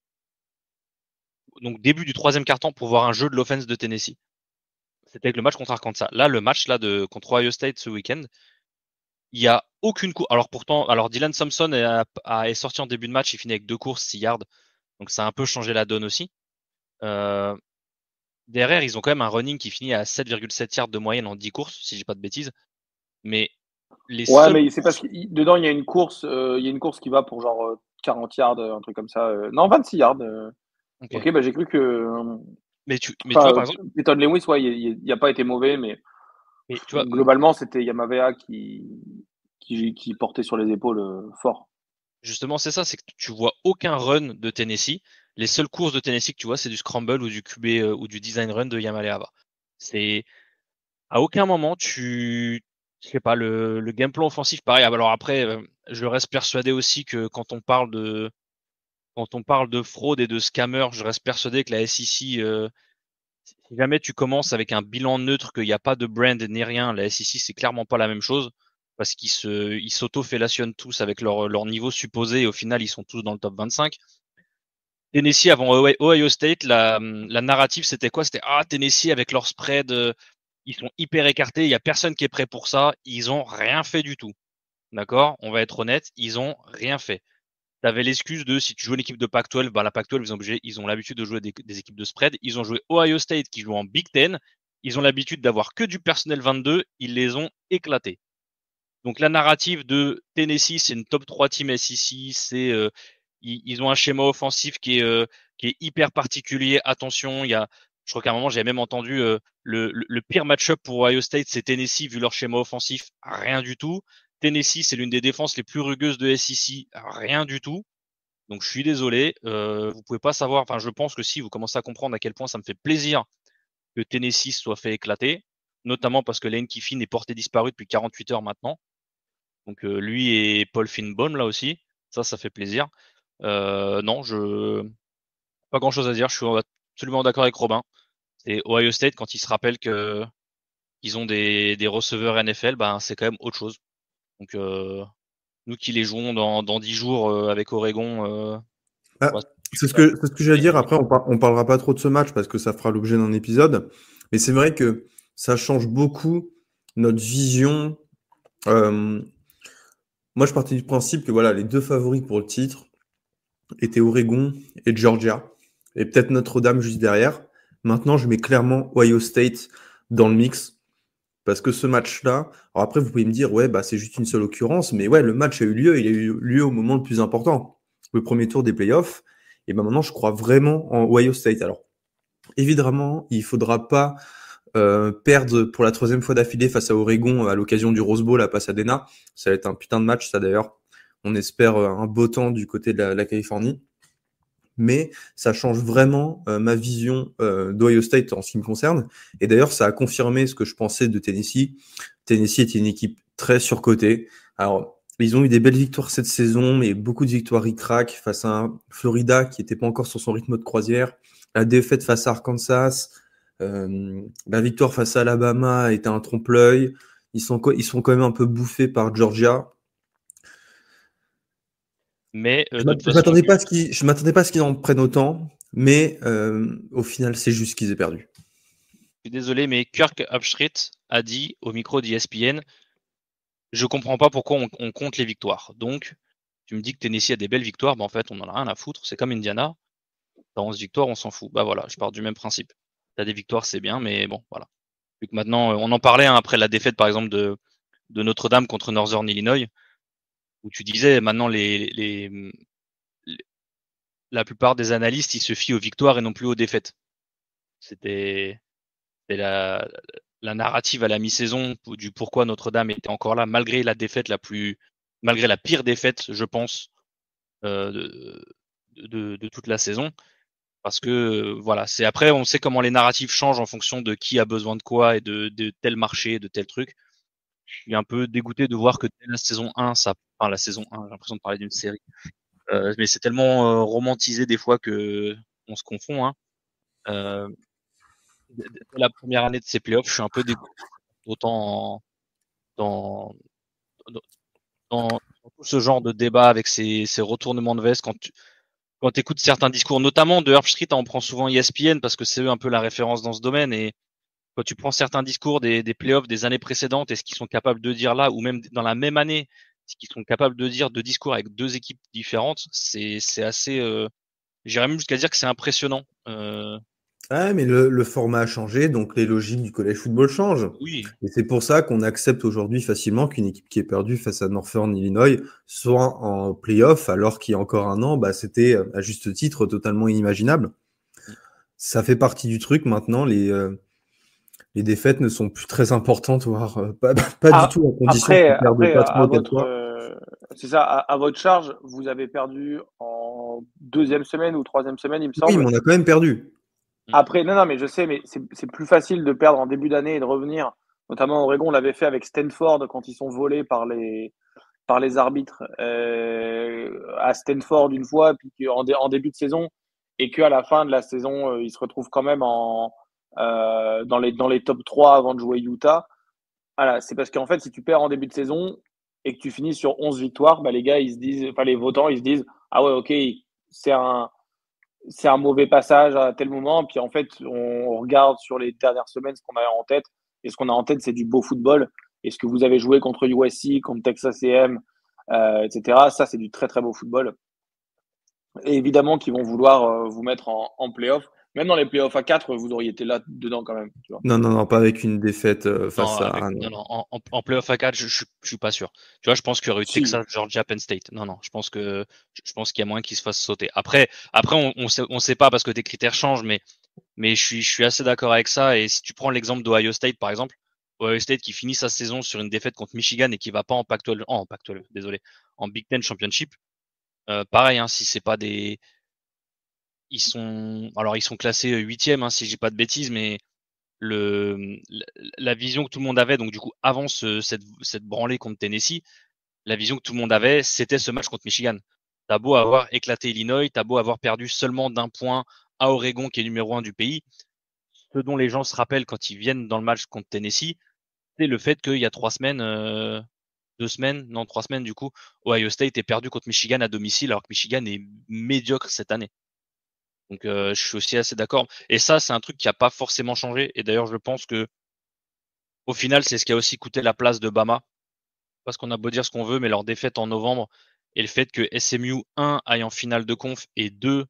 Speaker 2: donc début du troisième quart-temps, pour voir un jeu de l'offense de Tennessee. C'était avec le match contre Arkansas. Là, le match là contre Ohio State ce week-end, il y a aucune course. Alors pourtant, Dylan Thompson est sorti en début de match, il finit avec 2 courses, 6 yards, donc ça a un peu changé la donne aussi. Derrière, ils ont quand même un running qui finit à 7,7 yards de moyenne en 10 courses, si j'ai pas de bêtises. Mais les
Speaker 3: Ouais,
Speaker 2: seuls
Speaker 3: mais c'est parce que dedans, il y a une course, qui va pour genre 40 yards, un truc comme ça. Non, 26 yards.
Speaker 2: Ok.
Speaker 3: Ok, bah j'ai cru que.
Speaker 2: Mais tu vois,
Speaker 3: Enfin,
Speaker 2: par exemple,
Speaker 3: Peyton Lewis, ouais, il a pas été mauvais, mais
Speaker 2: mais tu vois,
Speaker 3: globalement, c'était Yamavea qui portait sur les épaules fort.
Speaker 2: justement, c'est ça, c'est que tu vois aucun run de Tennessee. Les seules courses de Tennessee que tu vois, c'est du scramble ou du QB ou du design run de Yamaleava. C'est à aucun moment je sais pas, le game plan offensif, pareil. Alors après, je reste persuadé aussi que quand on parle de fraude et de scammer, je reste persuadé que la SEC, si jamais tu commences avec un bilan neutre, qu'il n'y a pas de brand ni rien, la SEC c'est clairement pas la même chose parce ils s'auto-fellationnent tous avec leur niveau supposé et au final ils sont tous dans le top 25. Tennessee avant Ohio State, la narrative c'était quoi? C'était Tennessee avec leur spread, ils sont hyper écartés, il y a personne qui est prêt pour ça, ils ont rien fait du tout. D'accord? On va être honnête, ils ont rien fait. Tu avais l'excuse de si tu joues une équipe de Pac-12, la Pac-12 ils ont l'habitude de jouer des équipes de spread, ils ont joué Ohio State qui joue en Big Ten, ils ont l'habitude d'avoir que du personnel 22, ils les ont éclatés. Donc la narrative de Tennessee, c'est une top 3 team SEC, c'est ils ont un schéma offensif qui est hyper particulier. Attention, je crois qu'à un moment j'avais même entendu le pire match-up pour Ohio State, c'est Tennessee vu leur schéma offensif, rien du tout. Tennessee, c'est l'une des défenses les plus rugueuses de SEC, rien du tout. Donc je suis désolé, vous pouvez pas savoir. Enfin, je pense que si vous commencez à comprendre à quel point ça me fait plaisir que Tennessee soit fait éclater, notamment parce que Lane Kiffin est porté disparu depuis 48 heures maintenant. Donc lui et Paul Finbaum là aussi, ça fait plaisir. Non, pas grand chose à dire. Je suis absolument d'accord avec Robin. C'est Ohio State quand ils se rappellent que ils ont des receveurs NFL, c'est quand même autre chose. Donc nous qui les jouons dans 10 jours avec Oregon.
Speaker 1: Ah,
Speaker 2: Ouais,
Speaker 1: c'est ce que j'allais dire. Après, on parlera pas trop de ce match parce que ça fera l'objet d'un épisode. Mais c'est vrai que ça change beaucoup notre vision. Euh, Moi, je partais du principe que voilà, les 2 favoris pour le titre étaient Oregon et Georgia. Et peut-être Notre-Dame juste derrière. Maintenant, je mets clairement Ohio State dans le mix. Parce que ce match-là, alors après, vous pouvez me dire, ouais, c'est juste une seule occurrence, mais ouais, le match a eu lieu, il a eu lieu au moment le plus important, le premier tour des playoffs. Et maintenant, je crois vraiment en Ohio State. Alors, évidemment, il faudra pas perdre pour la 3e fois d'affilée face à Oregon à l'occasion du Rose Bowl à Pasadena. Ça va être un putain de match, ça d'ailleurs. On espère un beau temps du côté de la Californie. Mais ça change vraiment ma vision d'Ohio State en ce qui me concerne. Et d'ailleurs, ça a confirmé ce que je pensais de Tennessee. Tennessee était une équipe très surcotée. Alors, ils ont eu des belles victoires cette saison, mais beaucoup de victoires ric-rac face à un Florida qui n'était pas encore sur son rythme de croisière. La défaite face à Arkansas, la victoire face à Alabama était un trompe-l'œil. Ils sont quand même un peu bouffés par Georgia.
Speaker 2: Mais
Speaker 1: Je
Speaker 2: de toute façon,
Speaker 1: m'attendais pas à ce qu'ils en prennent autant, mais au final, c'est juste qu'ils aient perdu.
Speaker 2: je suis désolé, mais Kirk Upstreet a dit au micro d'ESPN, je comprends pas pourquoi on compte les victoires. Donc, tu me dis que Tennessee a des belles victoires, en fait, on en a rien à foutre. C'est comme Indiana. Dans 11 victoires, on s'en fout. Bah voilà, je pars du même principe. T'as des victoires, c'est bien, mais bon, voilà. Vu que maintenant, on en parlait après la défaite, par exemple, de Notre-Dame contre Northern Illinois, où tu disais maintenant la plupart des analystes, ils se fient aux victoires et non plus aux défaites. C'était la narrative à la mi-saison du pourquoi Notre-Dame était encore là malgré la défaite malgré la pire défaite, je pense, de toute la saison. Parce que voilà, c'est après on sait comment les narratifs changent en fonction de qui a besoin de quoi et de tel marché, de tel truc. Je suis un peu dégoûté de voir que dès la saison 1, la saison 1, j'ai l'impression de parler d'une série. Mais c'est tellement romantisé des fois que on se confond. Hein. Euh, dès la première année de ces playoffs, je suis un peu dégoûté. Autant dans, dans, dans tout ce genre de débat avec ces retournements de veste quand tu écoutes certains discours, notamment de Herb Street, on prend souvent ESPN parce que c'est eux un peu la référence dans ce domaine. Et quand tu prends certains discours des playoffs des années précédentes et ce qu'ils sont capables de dire là, ou même dans la même année, ce qu'ils sont capables de dire de discours avec deux équipes différentes, c'est assez. J'irais même jusqu'à dire que c'est impressionnant.
Speaker 1: Ah, mais le format a changé, donc les logiques du college football changent.
Speaker 2: Oui.
Speaker 1: Et c'est pour ça qu'on accepte aujourd'hui facilement qu'une équipe qui est perdue face à Northern Illinois soit en playoff, alors qu'il y a encore un an, c'était à juste titre totalement inimaginable. Ça fait partie du truc maintenant. Les défaites ne sont plus très importantes, voire pas du tout, en condition qu'ils perdent pas
Speaker 3: à
Speaker 1: 3 ou 4 fois.
Speaker 3: c'est ça, à votre charge, vous avez perdu en deuxième semaine ou troisième semaine, il me
Speaker 1: Oui, mais
Speaker 3: semble.
Speaker 1: on a quand même perdu.
Speaker 3: Après, non, mais je sais, mais c'est plus facile de perdre en début d'année et de revenir. Notamment Oregon, on l'avait fait avec Stanford quand ils sont volés par les arbitres à Stanford une fois, puis en début de saison, et qu'à la fin de la saison, ils se retrouvent quand même dans les top 3 avant de jouer Utah. Voilà, c'est parce qu'en fait, si tu perds en début de saison et que tu finis sur 11 victoires, bah, les gars, ils se disent, enfin, les votants, ils se disent, ah ouais, ok, c'est un, c'est un mauvais passage à tel moment. Puis en fait, on regarde sur les dernières semaines ce qu'on a en tête. Et ce qu'on a en tête, c'est du beau football. Et ce que vous avez joué contre USC, contre Texas A&M, etc., ça, c'est du très, très beau football. Et évidemment qu'ils vont vouloir vous mettre en playoff. Même dans les playoffs à 4, vous auriez été là dedans quand même. Tu vois.
Speaker 1: Non, pas avec une défaite face
Speaker 2: Non,
Speaker 1: à...
Speaker 2: non, en playoff à 4, je suis pas sûr. Tu vois, je pense qu'il y aurait eu
Speaker 3: Si.
Speaker 2: Texas, Georgia, Penn State. Non, je pense qu'il y a moyen qu'ils se fassent sauter. Après, on sait pas parce que tes critères changent, mais je suis assez d'accord avec ça. Et si tu prends l'exemple d'Ohio State, par exemple, Ohio State qui finit sa saison sur une défaite contre Michigan et qui va pas en Pac-12, désolé, en Big Ten Championship, pareil, hein, si c'est pas ils sont classés huitième, hein, si j'ai pas de bêtises, mais la vision que tout le monde avait, donc du coup avant cette branlée contre Tennessee, la vision que tout le monde avait, c'était ce match contre Michigan. T'as beau avoir éclaté Illinois, t'as beau avoir perdu seulement d'un point à Oregon qui est numéro 1 du pays, ce dont les gens se rappellent quand ils viennent dans le match contre Tennessee, c'est le fait qu'il y a 3 semaines, 2 semaines, non 3 semaines du coup, Ohio State est perdu contre Michigan à domicile alors que Michigan est médiocre cette année. Donc je suis aussi assez d'accord. Et ça, c'est un truc qui n'a pas forcément changé. Et d'ailleurs, je pense que au final, c'est ce qui a aussi coûté la place de Bama. Parce qu'on a beau dire ce qu'on veut, mais leur défaite en novembre et le fait que SMU 1 aille en finale de conf et 2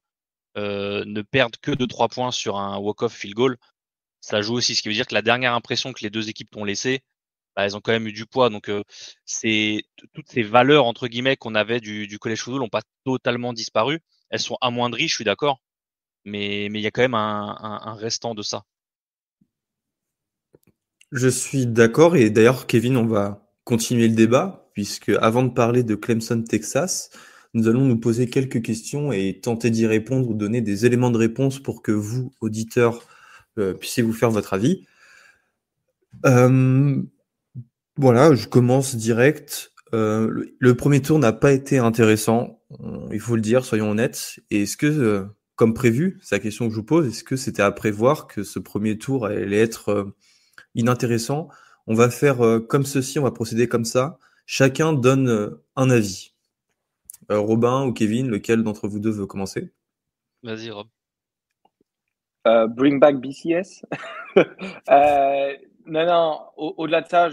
Speaker 2: ne perdent que de 3 points sur un walk-off field goal, ça joue aussi. Ce qui veut dire que la dernière impression que les deux équipes t'ont laissée, elles ont quand même eu du poids. Donc c'est toutes ces valeurs entre guillemets qu'on avait du college football n'ont pas totalement disparu. Elles sont amoindries, je suis d'accord, mais il y a quand même un restant de ça.
Speaker 1: Je suis d'accord, et d'ailleurs, Kevin, on va continuer le débat, puisque avant de parler de Clemson, Texas, nous allons nous poser quelques questions et tenter d'y répondre ou donner des éléments de réponse pour que vous, auditeurs, puissiez vous faire votre avis. Voilà, je commence direct. Le premier tour n'a pas été intéressant, il faut le dire, soyons honnêtes. Et est-ce que, comme prévu, c'est la question que je vous pose, est-ce que c'était à prévoir que ce premier tour allait être inintéressant? On va faire comme ceci, on va procéder comme ça. Chacun donne un avis. Robin ou Kevin, lequel d'entre vous deux veut commencer?
Speaker 2: Vas-y, Rob.
Speaker 3: Bring back BCS. Non, au-delà de ça,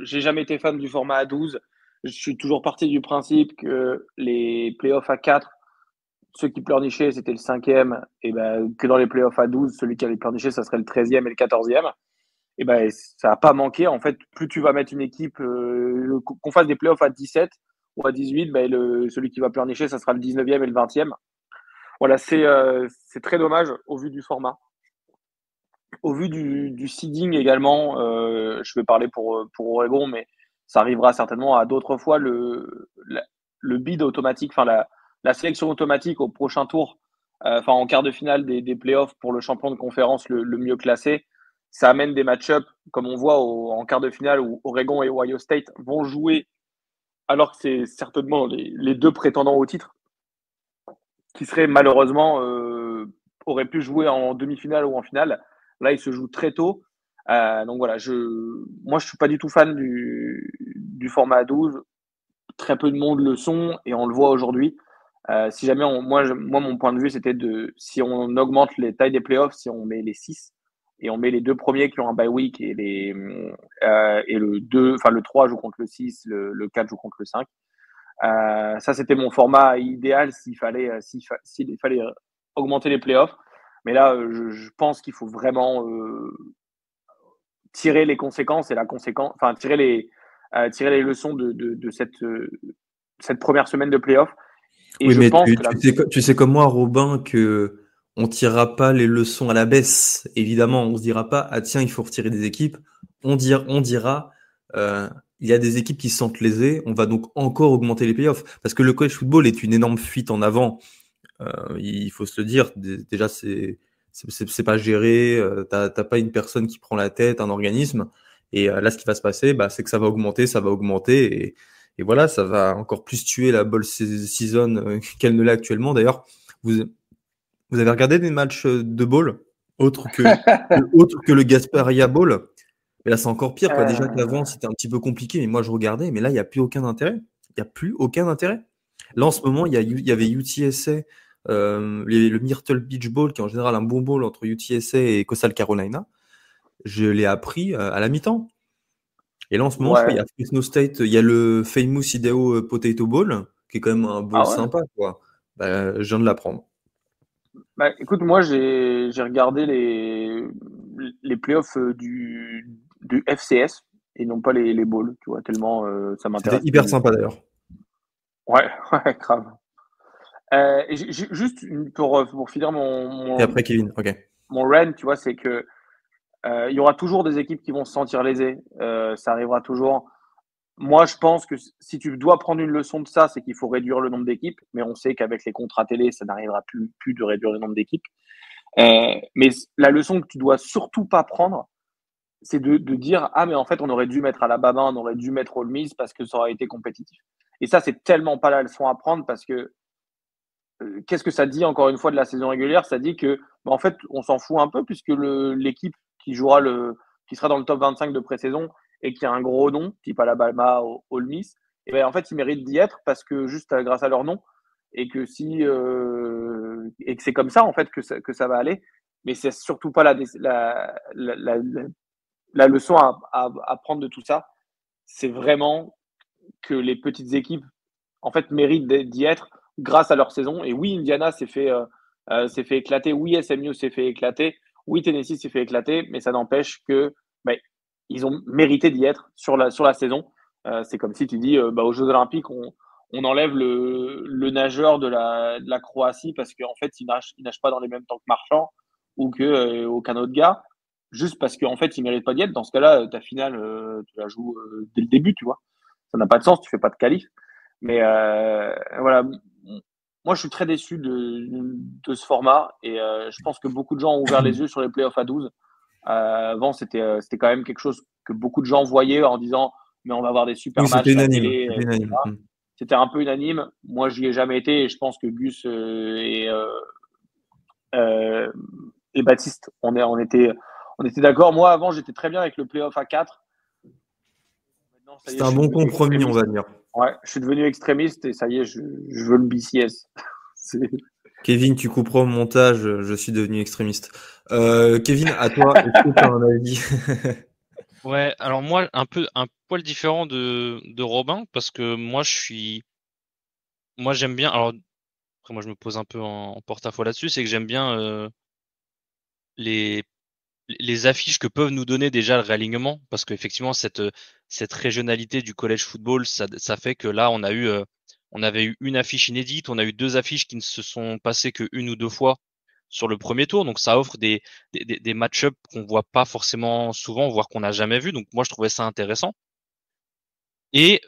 Speaker 3: j'ai jamais été fan du format à 12. Je suis toujours parti du principe que les playoffs à 4, ceux qui pleurnichaient, c'était le cinquième, et ben, que dans les playoffs à 12, celui qui allait pleurnicher, ça serait le 13e et le 14e. Et ben, ça n'a pas manqué. En fait, plus tu vas mettre une équipe, qu'on fasse des playoffs à 17 ou à 18, ben, celui qui va pleurnicher, ça sera le 19e et le 20e. Voilà, c'est très dommage au vu du format. Au vu du seeding également, je vais parler pour Oregon, mais ça arrivera certainement à d'autres fois. Le bid automatique, enfin la sélection automatique au prochain tour, enfin en quart de finale des playoffs pour le champion de conférence le mieux classé, ça amène des match-ups, comme on voit en quart de finale où Oregon et Ohio State vont jouer, alors que c'est certainement les deux prétendants au titre, qui seraient malheureusement auraient pu jouer en demi-finale ou en finale. Là, il se joue très tôt. Donc voilà, moi, je suis pas du tout fan du format 12. Très peu de monde le sont et on le voit aujourd'hui. Si jamais moi, mon point de vue, c'était si on augmente les tailles des playoffs, si on met les 6 et on met les deux premiers qui ont un bye week et le 3 joue contre le 6, le 4 joue contre le 5. Ça, c'était mon format idéal s'il fallait augmenter les playoffs. Mais là, je pense qu'il faut vraiment tirer les conséquences et tirer les leçons de cette première semaine de playoffs. Et
Speaker 1: Oui,
Speaker 3: je
Speaker 1: mais
Speaker 3: pense
Speaker 1: tu sais comme moi, Robin, que on tirera pas les leçons à la baisse. Évidemment, on se dira pas, ah tiens, il faut retirer des équipes. On dira, il y a des équipes qui se sentent lésées, on va donc encore augmenter les playoffs. Parce que le college football est une énorme fuite en avant. Il faut se le dire. Déjà, c'est pas géré. T'as pas une personne qui prend la tête, un organisme. Et là, ce qui va se passer, bah, c'est que ça va augmenter. Et voilà, ça va encore plus tuer la ball season qu'elle ne l'est actuellement. D'ailleurs, vous avez regardé des matchs de ball autres que le Gasparia Bowl? Mais là, c'est encore pire, quoi. Déjà qu'avant, c'était un petit peu compliqué, mais moi, je regardais, mais là, il n'y a plus aucun intérêt. Il n'y a plus aucun intérêt. Là, en ce moment, il y avait UTSA, le Myrtle Beach Bowl, qui est en général un bon bowl entre UTSA et Coastal Carolina. Je l'ai appris à la mi-temps. Et là, en ce moment, je crois, il y a Fresno State, il y a le Famous Idaho Potato Bowl, qui est quand même un bowl sympa, quoi. Bah, je viens de l'apprendre.
Speaker 3: Bah, écoute, moi, j'ai regardé les playoffs du FCS et non pas les bowls, tu vois, tellement ça m'intéresse.
Speaker 1: C'était hyper sympa, d'ailleurs.
Speaker 3: Ouais, grave. Et juste pour finir
Speaker 1: Et après, Kevin, ok.
Speaker 3: mon rant, tu vois, c'est que il y aura toujours des équipes qui vont se sentir lésées. Ça arrivera toujours. Moi, je pense que si tu dois prendre une leçon de ça, c'est qu'il faut réduire le nombre d'équipes. Mais on sait qu'avec les contrats télé, ça n'arrivera plus de réduire le nombre d'équipes. Mais la leçon que tu dois surtout pas prendre, c'est de dire ah mais en fait on aurait dû mettre Alabama, on aurait dû mettre Ole Miss parce que ça aurait été compétitif. Et ça c'est tellement pas la leçon à prendre parce que qu'est-ce que ça dit encore une fois de la saison régulière? Ça dit que bah, en fait on s'en fout un peu puisque l'équipe qui sera dans le top 25 de pré-saison et qui a un gros nom type Alabama, Ole Miss, et ben en fait ils méritent d'y être parce que juste grâce à leur nom et que c'est comme ça en fait que ça va aller. Mais c'est surtout pas la leçon à prendre de tout ça, c'est vraiment que les petites équipes en fait méritent d'y être grâce à leur saison. Et oui, Indiana s'est fait éclater. Oui, SMU s'est fait éclater. Oui, Tennessee s'est fait éclater, mais ça n'empêche que ils ont mérité d'y être sur la saison. C'est comme si tu dis aux Jeux Olympiques, on enlève le nageur de la Croatie parce qu'en fait, il nage pas dans les mêmes temps que Marchand ou qu'aucun autre gars, juste parce qu'en fait, il mérite pas d'y être. Dans ce cas-là, ta finale, tu la joues dès le début, tu vois. Ça n'a pas de sens, tu fais pas de qualif. Mais voilà, moi je suis très déçu de ce format et je pense que beaucoup de gens ont ouvert les yeux sur les playoffs à 12. Avant, c'était quand même quelque chose que beaucoup de gens voyaient en disant mais on va avoir des super
Speaker 1: Oui,
Speaker 3: matchs
Speaker 1: c'était
Speaker 3: à la
Speaker 1: unanime.
Speaker 3: télé.
Speaker 1: C'était unanime.
Speaker 3: C'était un peu unanime. Moi, j'y ai jamais été et je pense que Gus et Baptiste, on était d'accord. Moi, avant, j'étais très bien avec le playoff à 4.
Speaker 1: C'était un bon compromis, on va dire.
Speaker 3: Ouais, je suis devenu extrémiste et ça y est, je veux le BCS.
Speaker 1: Kevin, tu couperas au montage, je suis devenu extrémiste. Kevin, à toi, est-ce que tu as un avis?
Speaker 2: Ouais, alors moi, un poil différent de Robin, parce que moi j'aime bien, alors après moi je me pose un peu en porte-à-faux là-dessus, c'est que j'aime bien les, les affiches que peuvent nous donner déjà le réalignement, parce qu'effectivement cette régionalité du college football, ça fait que là on avait eu une affiche inédite, on a eu deux affiches qui ne se sont passées que une ou deux fois sur le premier tour, donc ça offre des match-ups qu'on voit pas forcément souvent, voire qu'on n'a jamais vu, donc moi je trouvais ça intéressant. Et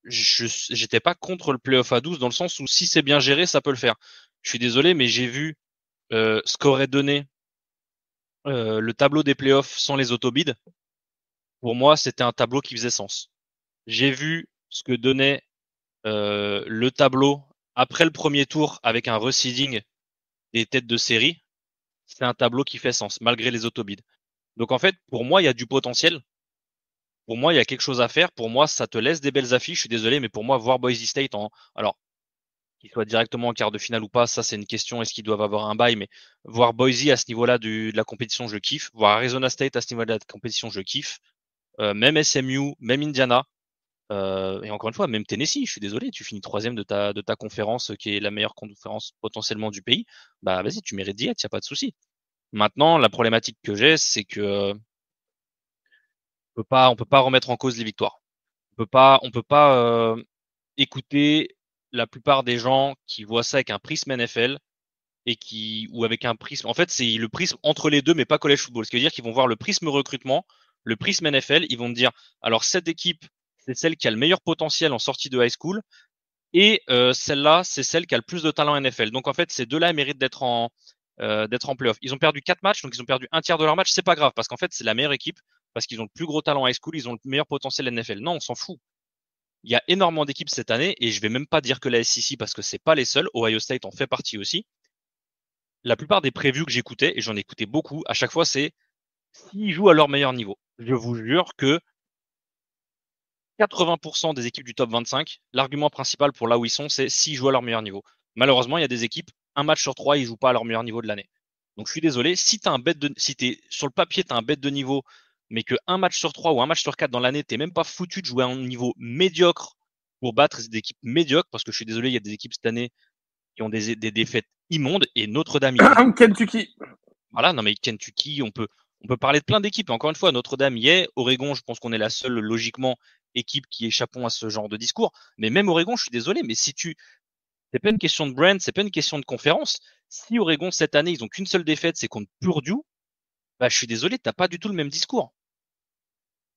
Speaker 2: j'étais pas contre le playoff à 12 dans le sens où si c'est bien géré, ça peut le faire. Je suis désolé, mais j'ai vu ce qu'aurait donné le tableau des playoffs sans les autobids. Pour moi, c'était un tableau qui faisait sens. J'ai vu ce que donnait le tableau après le premier tour avec un reseeding des têtes de série. C'est un tableau qui fait sens malgré les autobids. Donc en fait, pour moi, il y a du potentiel. Pour moi, il y a quelque chose à faire. Pour moi, ça te laisse des belles affiches. Je suis désolé, mais pour moi, voir Boise State alors qu'ils soient directement en quart de finale ou pas, ça c'est une question. Est-ce qu'ils doivent avoir un bail? Mais voir Boise à ce niveau-là de la compétition, je kiffe. Voir Arizona State à ce niveau-là de la compétition, je kiffe. Même SMU, même Indiana. Et encore une fois, même Tennessee, je suis désolé, tu finis troisième de ta conférence, qui est la meilleure conférence potentiellement du pays. Bah vas-y, tu mérites d'y être, y a pas de souci. Maintenant, la problématique que j'ai, c'est que on peut pas remettre en cause les victoires. On peut pas écouter la plupart des gens qui voient ça avec un prisme NFL ou avec un prisme. En fait, c'est le prisme entre les deux, mais pas college football. Ce qui veut dire qu'ils vont voir le prisme recrutement, le prisme NFL. Ils vont me dire, alors cette équipe, c'est celle qui a le meilleur potentiel en sortie de high school, et celle-là, c'est celle qui a le plus de talent NFL. Donc en fait, ces deux-là méritent d'être en playoff. Ils ont perdu 4 matchs, donc ils ont perdu un tiers de leur match. C'est pas grave parce qu'en fait, c'est la meilleure équipe parce qu'ils ont le plus gros talent high school, ils ont le meilleur potentiel NFL. Non, on s'en fout. Il y a énormément d'équipes cette année et je vais même pas dire que la SEC parce que c'est pas les seuls. Ohio State en fait partie aussi. La plupart des previews que j'écoutais, et j'en écoutais beaucoup, à chaque fois c'est s'ils jouent à leur meilleur niveau. Je vous jure que 80% des équipes du top 25, l'argument principal pour là où ils sont, c'est s'ils jouent à leur meilleur niveau. Malheureusement, il y a des équipes, un match sur trois, ils jouent pas à leur meilleur niveau de l'année. Donc je suis désolé, si t'es sur le papier, t'as un bête de niveau, mais que un match sur trois ou un match sur quatre dans l'année, t'es même pas foutu de jouer à un niveau médiocre pour battre des équipes médiocres, parce que je suis désolé, il y a des équipes cette année qui ont des défaites immondes, et Notre-Dame,
Speaker 3: Kentucky.
Speaker 2: voilà, non mais Kentucky, on peut parler de plein d'équipes. Et encore une fois, Notre-Dame y est. Oregon, je pense qu'on est la seule, logiquement, équipe qui échappons à ce genre de discours. Mais même Oregon, je suis désolé, mais c'est pas une question de brand, c'est pas une question de conférence. Si Oregon, cette année, ils ont qu'une seule défaite, c'est contre Purdue, bah, je suis désolé, t'as pas du tout le même discours.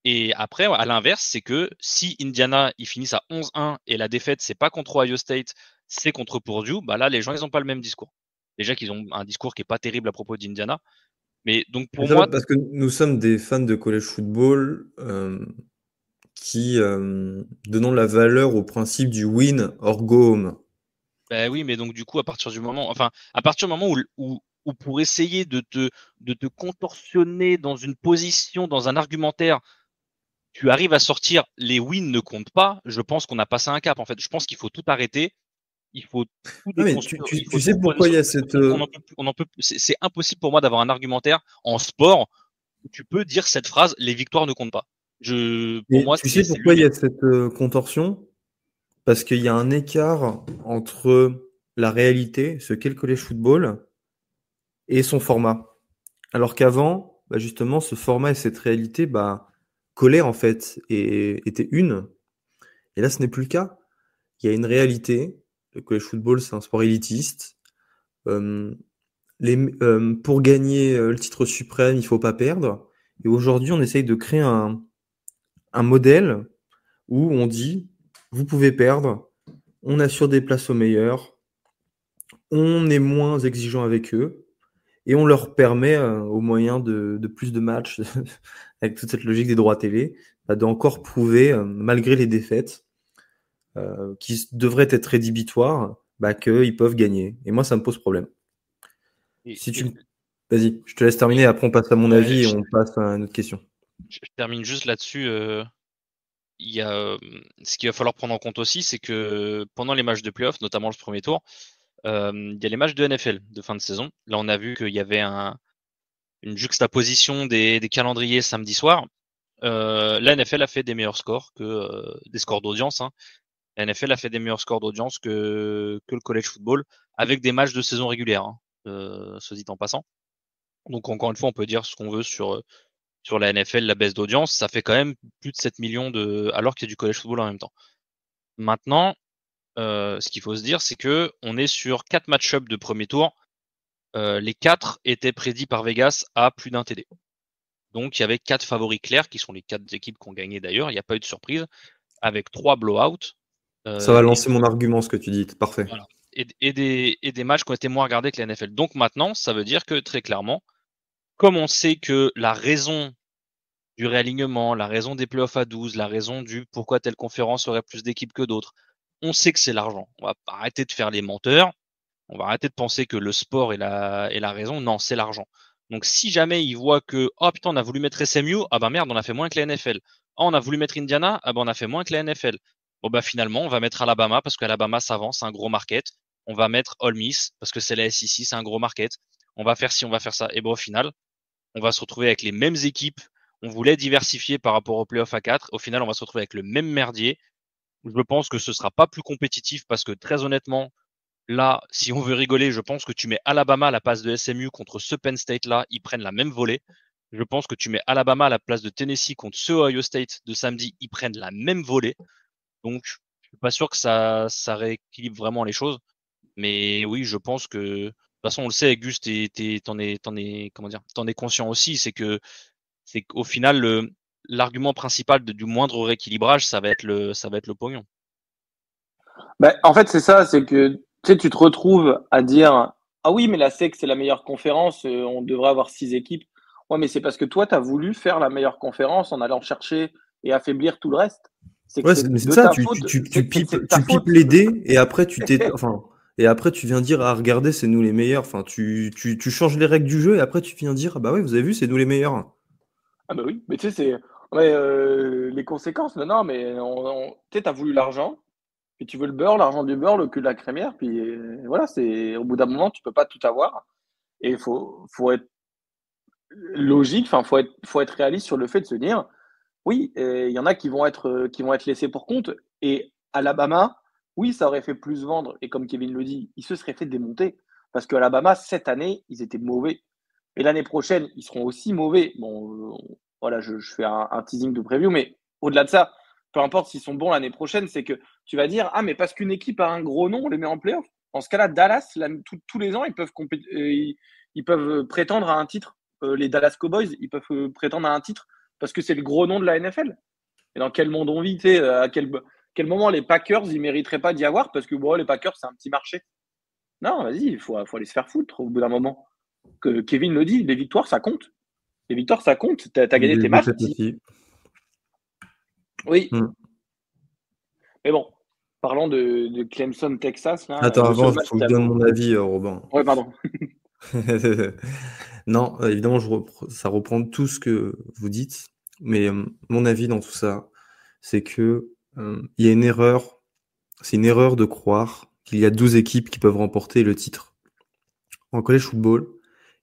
Speaker 2: Et après, à l'inverse, c'est que si Indiana, ils finissent à 11-1 et la défaite, c'est pas contre Ohio State, c'est contre Purdue, bah là, les gens, ils ont pas le même discours. Déjà qu'ils ont un discours qui est pas terrible à propos d'Indiana. Mais donc,
Speaker 1: C'est
Speaker 2: pour
Speaker 1: ça,
Speaker 2: moi,
Speaker 1: parce que nous sommes des fans de college football qui donnons la valeur au principe du win or go home.
Speaker 2: ben oui, mais donc du coup, à partir du moment où pour essayer de te contorsionner dans une position, dans un argumentaire, tu arrives à sortir les wins ne comptent pas, je pense qu'on a passé un cap. En fait, je pense qu'il faut tout arrêter, il faut tout
Speaker 1: Ah mais
Speaker 2: déconstruire, il faut
Speaker 1: tu sais
Speaker 2: tout
Speaker 1: pourquoi il y
Speaker 2: reconstruire
Speaker 1: a
Speaker 2: parce
Speaker 1: cette
Speaker 2: on en peut plus. C'est impossible pour moi d'avoir un argumentaire en sport où tu peux dire cette phrase, les victoires ne comptent pas. Pour
Speaker 1: mais
Speaker 2: moi,
Speaker 1: tu sais
Speaker 2: c'est
Speaker 1: pourquoi il y
Speaker 2: lunaire.
Speaker 1: a cette contorsion? Parce qu'il y a un écart entre la réalité, ce qu'est le college football, et son format. Alors qu'avant, bah justement, ce format et cette réalité bah, collaient en fait et étaient une. Et là, ce n'est plus le cas. Il y a une réalité. Le college football, c'est un sport élitiste. Euh, pour gagner le titre suprême, il faut pas perdre. Et aujourd'hui, on essaye de créer un modèle où on dit, vous pouvez perdre, on assure des places aux meilleurs, on est moins exigeant avec eux, et on leur permet, au moyen de plus de matchs, avec toute cette logique des droits télé, bah, d'encore prouver, malgré les défaites, qui devraient être rédhibitoires, bah, qu'ils peuvent gagner. Et moi, ça me pose problème.
Speaker 2: Et,
Speaker 1: Si tu
Speaker 2: et-
Speaker 1: me... Vas-y, je te laisse terminer, après on passe à mon
Speaker 2: ouais,
Speaker 1: avis et on passe à une autre question.
Speaker 2: je termine juste là-dessus. Il y a ce qu'il va falloir prendre en compte aussi, c'est que pendant les matchs de playoff, notamment le premier tour, il y a les matchs de NFL de fin de saison. Là, on a vu qu'il y avait une juxtaposition des calendriers samedi soir, la NFL a fait des meilleurs scores que des scores d'audience. Hein. La NFL a fait des meilleurs scores d'audience que le college football avec des matchs de saison régulière, hein, soit dit en passant. Donc encore une fois, on peut dire ce qu'on veut sur la NFL, la baisse d'audience, ça fait quand même plus de 7 millions alors qu'il y a du college football en même temps. Maintenant, ce qu'il faut se dire, c'est que on est sur 4 match-ups de premier tour. Les 4 étaient prédits par Vegas à plus d'un TD. Donc il y avait 4 favoris clairs, qui sont les 4 équipes qui ont gagné d'ailleurs. Il n'y a pas eu de surprise, avec 3 blowouts.
Speaker 1: Ça va lancer mon argument, ce que tu dis. Parfait.
Speaker 2: Voilà. Et des matchs qui ont été moins regardés que la NFL. Donc maintenant, ça veut dire que très clairement, comme on sait que la raison du réalignement, la raison des playoffs à 12, la raison du pourquoi telle conférence aurait plus d'équipes que d'autres, on sait que c'est l'argent. On va arrêter de faire les menteurs. On va arrêter de penser que le sport est la raison. Non, c'est l'argent. Donc si jamais ils voient que oh putain on a voulu mettre SMU, ah bah merde on a fait moins que la NFL. Oh on a voulu mettre Indiana, ah bah on a fait moins que la NFL. Bon bah finalement on va mettre Alabama parce qu'Alabama s'avance, c'est un gros market. On va mettre Ole Miss parce que c'est la SEC, c'est un gros market. On va faire ci, on va faire ça. Et bon au final on va se retrouver avec les mêmes équipes. On voulait diversifier par rapport au playoff à 4. Au final on va se retrouver avec le même merdier. Je pense que ce sera pas plus compétitif parce que très honnêtement là, si on veut rigoler, je pense que tu mets Alabama à la place de SMU contre ce Penn State-là, ils prennent la même volée. Je pense que tu mets Alabama à la place de Tennessee contre ce Ohio State de samedi, ils prennent la même volée. Donc, je suis pas sûr que ça rééquilibre vraiment les choses. Mais oui, je pense que, de toute façon, on le sait, Gus, t'en es conscient aussi, c'est qu'au final, l'argument principal du moindre rééquilibrage, ça va être le pognon.
Speaker 3: Ben, en fait, c'est ça, c'est que tu sais, tu te retrouves à dire ah oui, mais la SEC, c'est la meilleure conférence, on devrait avoir 6 équipes. Ouais, mais c'est parce que toi, tu as voulu faire la meilleure conférence en allant chercher et affaiblir tout le reste. C'est que
Speaker 1: Ouais,
Speaker 3: c'est
Speaker 1: mais c'est
Speaker 3: de
Speaker 1: ça,
Speaker 3: ta
Speaker 1: tu,
Speaker 3: faute.
Speaker 1: tu, tu,
Speaker 3: C'est
Speaker 1: tu
Speaker 3: que c'est
Speaker 1: pipes,
Speaker 3: de ta
Speaker 1: tu pipes
Speaker 3: faute.
Speaker 1: les dés et après et après tu viens dire ah regardez c'est nous les meilleurs. Enfin tu changes les règles du jeu et après tu viens dire ah bah ouais vous avez vu c'est nous les meilleurs.
Speaker 3: Ah bah oui, mais tu sais, c'est ouais, les conséquences. Non, mais tu sais, t'as voulu l'argent, puis tu veux le beurre, l'argent du beurre, le cul de la crémière, puis voilà, c'est au bout d'un moment, tu peux pas tout avoir. Et il faut être logique, enfin, faut être réaliste sur le fait de se dire, oui, il y en a qui vont être laissés pour compte. Et Alabama, oui, ça aurait fait plus vendre. Et comme Kevin le dit, ils se seraient fait démonter. Parce que Alabama, cette année, ils étaient mauvais. Et l'année prochaine, ils seront aussi mauvais. Bon, voilà, je fais un teasing de preview, mais au-delà de ça, peu importe s'ils sont bons l'année prochaine, c'est que tu vas dire, ah, mais parce qu'une équipe a un gros nom, on les met en playoff. En ce cas-là, Dallas, tous les ans, ils peuvent prétendre à un titre. Les Dallas Cowboys, ils peuvent prétendre à un titre parce que c'est le gros nom de la NFL. Et dans quel monde on vit, tu sais, à quel moment les Packers, ils mériteraient pas d'y avoir parce que bon, les Packers, c'est un petit marché. Non, vas-y, il faut aller se faire foutre au bout d'un moment. Que Kevin le dit, les victoires, ça compte. Les victoires, ça compte. T'as gagné tes matchs.
Speaker 1: Aussi.
Speaker 3: Oui. Mais bon, parlons de Clemson, Texas. Là,
Speaker 1: Attends, avant, il faut que je donne mon avis, Robin.
Speaker 3: Ouais, pardon.
Speaker 1: Non, évidemment, ça reprend tout ce que vous dites, mais mon avis dans tout ça, c'est que il y a une erreur, c'est une erreur de croire qu'il y a 12 équipes qui peuvent remporter le titre en college football,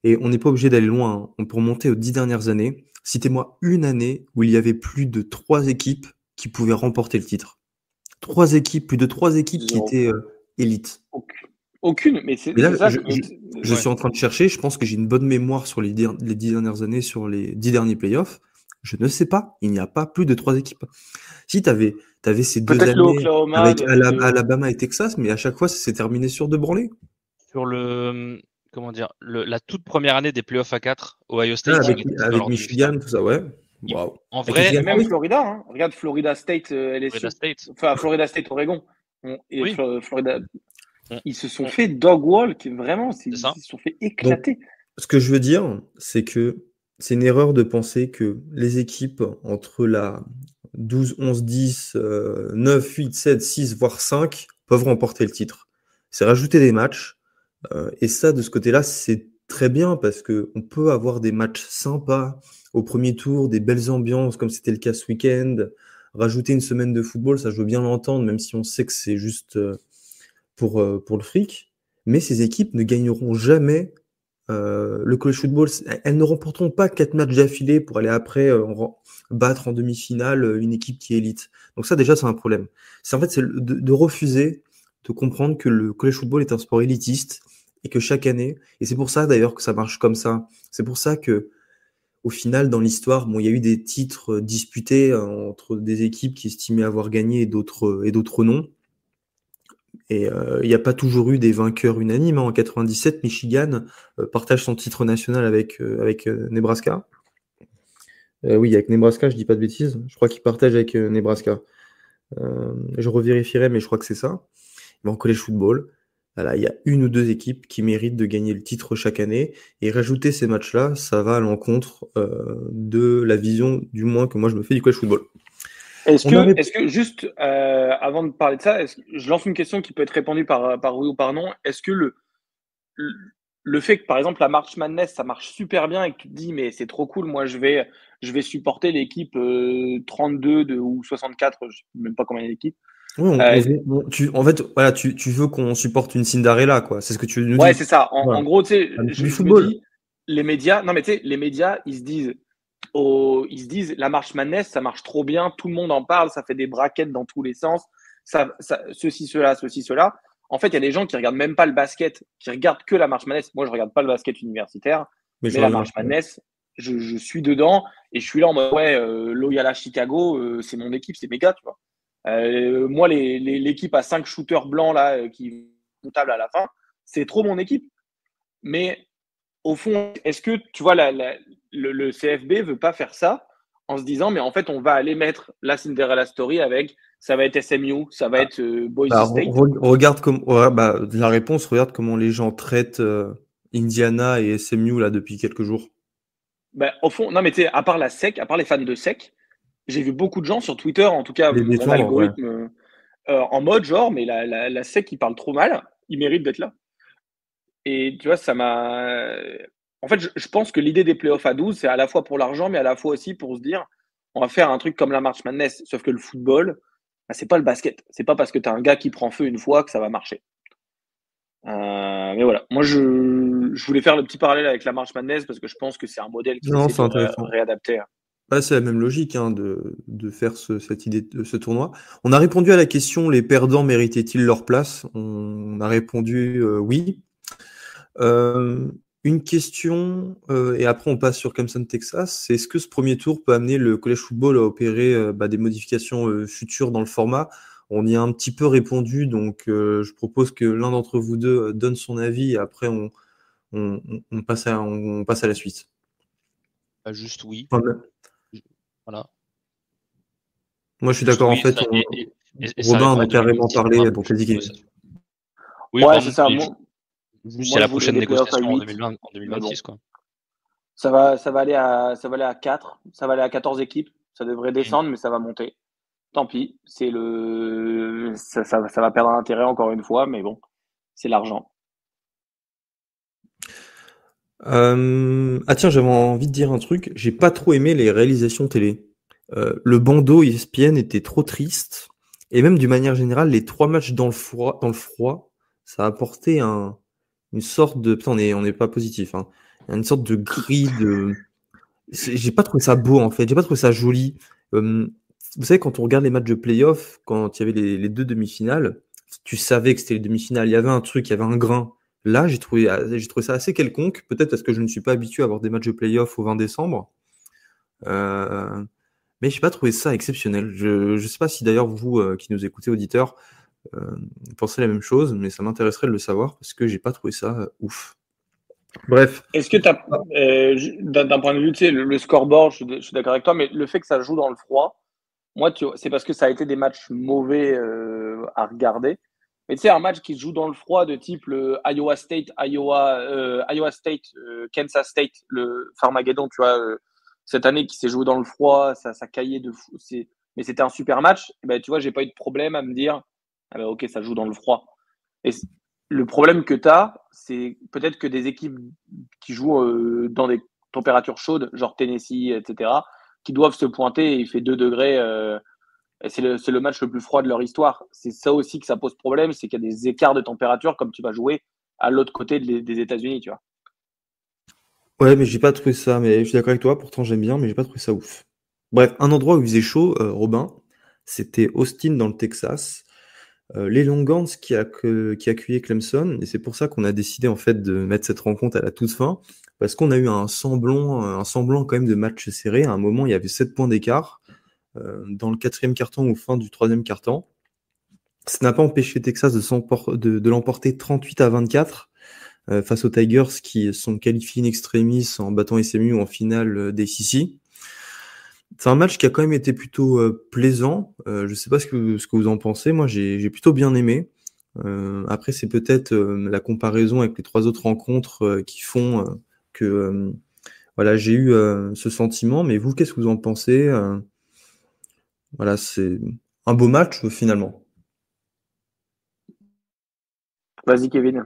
Speaker 1: et on n'est pas obligé d'aller loin, hein. On peut remonter aux 10 dernières années. Citez-moi une année où il y avait plus de 3 équipes qui pouvaient remporter le titre. Plus de 3 équipes qui étaient élites.
Speaker 3: Aucune, mais c'est
Speaker 1: là,
Speaker 3: ça.
Speaker 1: Je suis en train de chercher, je pense que j'ai une bonne mémoire sur les 10 dernières années, sur les 10 derniers playoffs. Je ne sais pas, il n'y a pas plus de 3 équipes. Si, tu avais ces 2 années avec Alabama et Texas, mais à chaque fois, ça s'est terminé sur 2 branlées.
Speaker 2: Sur la toute première année des playoffs à 4, Ohio State.
Speaker 1: Avec Michigan, tout ça, ouais. Wow.
Speaker 2: En vrai,
Speaker 3: même Florida, hein. Regarde Florida State, LSU. Florida State, Oregon. Et oui. Florida, ils se sont fait dog walk, vraiment, ils se sont fait éclater.
Speaker 1: Donc, ce que je veux dire, c'est que c'est une erreur de penser que les équipes entre la 12, 11, 10, 9, 8, 7, 6, voire 5 peuvent remporter le titre. C'est rajouter des matchs. Et ça, de ce côté-là, c'est très bien parce qu'on peut avoir des matchs sympas au premier tour, des belles ambiances comme c'était le cas ce week-end. Rajouter une semaine de football, ça je veux bien l'entendre, même si on sait que c'est juste pour le fric. Mais ces équipes ne gagneront jamais le college football, elles ne remporteront pas 4 matchs d'affilée pour aller après battre en demi-finale une équipe qui est élite. Donc ça, déjà, c'est un problème. C'est de refuser de comprendre que le college football est un sport élitiste et que chaque année, et c'est pour ça d'ailleurs que ça marche comme ça. C'est pour ça que au final, dans l'histoire, bon, il y a eu des titres disputés entre des équipes qui estimaient avoir gagné et d'autres non. Et il n'y a pas toujours eu des vainqueurs unanimes. En 97, Michigan partage son titre national avec Nebraska. Oui, avec Nebraska, je dis pas de bêtises. Je crois qu'il partage avec Nebraska. Je revérifierai, mais je crois que c'est ça. Mais en college football, voilà, il y a une ou deux équipes qui méritent de gagner le titre chaque année. Et rajouter ces matchs-là, ça va à l'encontre de la vision, du moins, que moi je me fais du college football.
Speaker 3: Est-ce que juste avant de parler de ça, je lance une question qui peut être répondue par oui ou par non. Est-ce que le fait que, par exemple, la March Madness, ça marche super bien et que tu te dis, mais c'est trop cool, moi, je vais supporter l'équipe 32 ou 64, je ne sais même pas combien d'équipes.
Speaker 1: Oui, en fait, voilà, tu veux qu'on supporte une Cinderella, quoi. C'est ce que tu nous dis.
Speaker 3: Ouais, c'est ça.
Speaker 1: Voilà.
Speaker 3: En gros, tu sais,
Speaker 1: Du
Speaker 3: je
Speaker 1: football.
Speaker 3: me dis, les médias, non, mais tu sais, les médias, ils se disent, la March Madness, ça marche trop bien, tout le monde en parle, ça fait des brackets dans tous les sens, ceci, cela. En fait, il y a des gens qui regardent même pas le basket, qui regardent que la March Madness. Moi, je regarde pas le basket universitaire, mais la March Madness, je suis dedans et je suis là en mode, ouais, Loyola Chicago, c'est mon équipe, c'est méga, tu vois. Moi, l'équipe à 5 shooters blancs là, qui vont table à la fin, c'est trop mon équipe. Mais au fond, est-ce que tu vois, le CFB veut pas faire ça en se disant, mais en fait, on va aller mettre la Cinderella Story avec, ça va être SMU, ça va être Boise State.
Speaker 1: Regarde la réponse, regarde comment les gens traitent Indiana et SMU là depuis quelques jours.
Speaker 3: Au fond, non, mais tu sais, à part la SEC, à part les fans de SEC, j'ai vu beaucoup de gens sur Twitter, en tout cas, mon algorithme, en mode genre, mais la SEC, il parle trop mal, il mérite d'être là. Et tu vois, ça m'a. En fait, je pense que l'idée des playoffs à 12, c'est à la fois pour l'argent, mais à la fois aussi pour se dire, on va faire un truc comme la March Madness. Sauf que le football, c'est pas le basket. C'est pas parce que tu as un gars qui prend feu une fois que ça va marcher. Mais voilà. Moi, je voulais faire le petit parallèle avec la March Madness parce que je pense que c'est un modèle qui essaie de réadapter.
Speaker 1: C'est la même logique de faire cette idée de ce tournoi. On a répondu à la question, les perdants méritaient-ils leur place? On a répondu oui. Une question, et après on passe sur Clemson, Texas, c'est est-ce que ce premier tour peut amener le college football à opérer des modifications futures dans le format? On y a un petit peu répondu, donc je propose que l'un d'entre vous deux donne son avis et après on passe à la suite.
Speaker 2: Juste oui. Voilà.
Speaker 1: Moi je suis d'accord, en fait. Robin en a carrément parlé, donc vas-y.
Speaker 2: Oui,
Speaker 3: ouais, c'est ça.
Speaker 2: C'est la prochaine négociation en 2026, quoi.
Speaker 3: Ça va aller à 4, ça va aller à 14 équipes. Ça devrait descendre, mais ça va monter. Tant pis, ça va perdre un intérêt encore une fois, mais bon, c'est l'argent.
Speaker 1: Ah tiens, j'avais envie de dire un truc. J'ai pas trop aimé les réalisations télé. Le bandeau ESPN était trop triste. Et même d'une manière générale, les 3 matchs dans le froid, ça a apporté une sorte de... Putain, on n'est pas positif. Hein. Une sorte de gris de... J'ai pas trouvé ça beau, en fait. J'ai pas trouvé ça joli. Vous savez, quand on regarde les matchs de play-off, quand il y avait les 2 demi-finales, tu savais que c'était les demi-finales. Il y avait un truc, il y avait un grain. Là, j'ai trouvé ça assez quelconque. Peut-être parce que je ne suis pas habitué à avoir des matchs de play-off au 20 décembre. Mais je n'ai pas trouvé ça exceptionnel. Je ne sais pas si d'ailleurs vous qui nous écoutez, auditeurs, pensez la même chose, mais ça m'intéresserait de le savoir parce que j'ai pas trouvé ça ouf. Bref.
Speaker 3: Est-ce que tu as, d'un point de vue, tu sais, le scoreboard, je suis d'accord avec toi, mais le fait que ça joue dans le froid, moi, c'est parce que ça a été des matchs mauvais à regarder. Mais tu sais, un match qui se joue dans le froid de type le Iowa State, Kansas State, le Farmageddon, tu vois, cette année qui s'est joué dans le froid, ça caillait de fou. Mais c'était un super match. Et ben, tu vois, j'ai pas eu de problème à me dire, ah ben, ok, ça joue dans le froid. Et le problème que tu as, c'est peut-être que des équipes qui jouent dans des températures chaudes, genre Tennessee, etc., qui doivent se pointer et il fait 2 degrés. C'est le match le plus froid de leur histoire. C'est ça aussi que ça pose problème, c'est qu'il y a des écarts de température comme tu vas jouer à l'autre côté des États-Unis, tu vois.
Speaker 1: Ouais, mais j'ai pas trouvé ça, mais je suis d'accord avec toi, pourtant j'aime bien, mais j'ai pas trouvé ça ouf. Bref, un endroit où il faisait chaud, Robin, c'était Austin dans le Texas. Les Longhorns qui accueillaient Clemson, et c'est pour ça qu'on a décidé en fait de mettre cette rencontre à la toute fin, parce qu'on a eu un semblant quand même de match serré. À un moment, il y avait 7 points d'écart dans le quatrième quart-temps ou fin du troisième quart-temps. Ça n'a pas empêché Texas de l'emporter 38-24 face aux Tigers qui sont qualifiés in extremis en battant SMU en finale des CC. C'est un match qui a quand même été plutôt plaisant. Je sais pas ce que vous en pensez. Moi, j'ai plutôt bien aimé. Après, c'est peut-être la comparaison avec les 3 autres rencontres qui font que voilà, j'ai eu ce sentiment. Mais vous, qu'est-ce que vous en pensez? Voilà, c'est un beau match finalement.
Speaker 3: Vas-y, Kevin.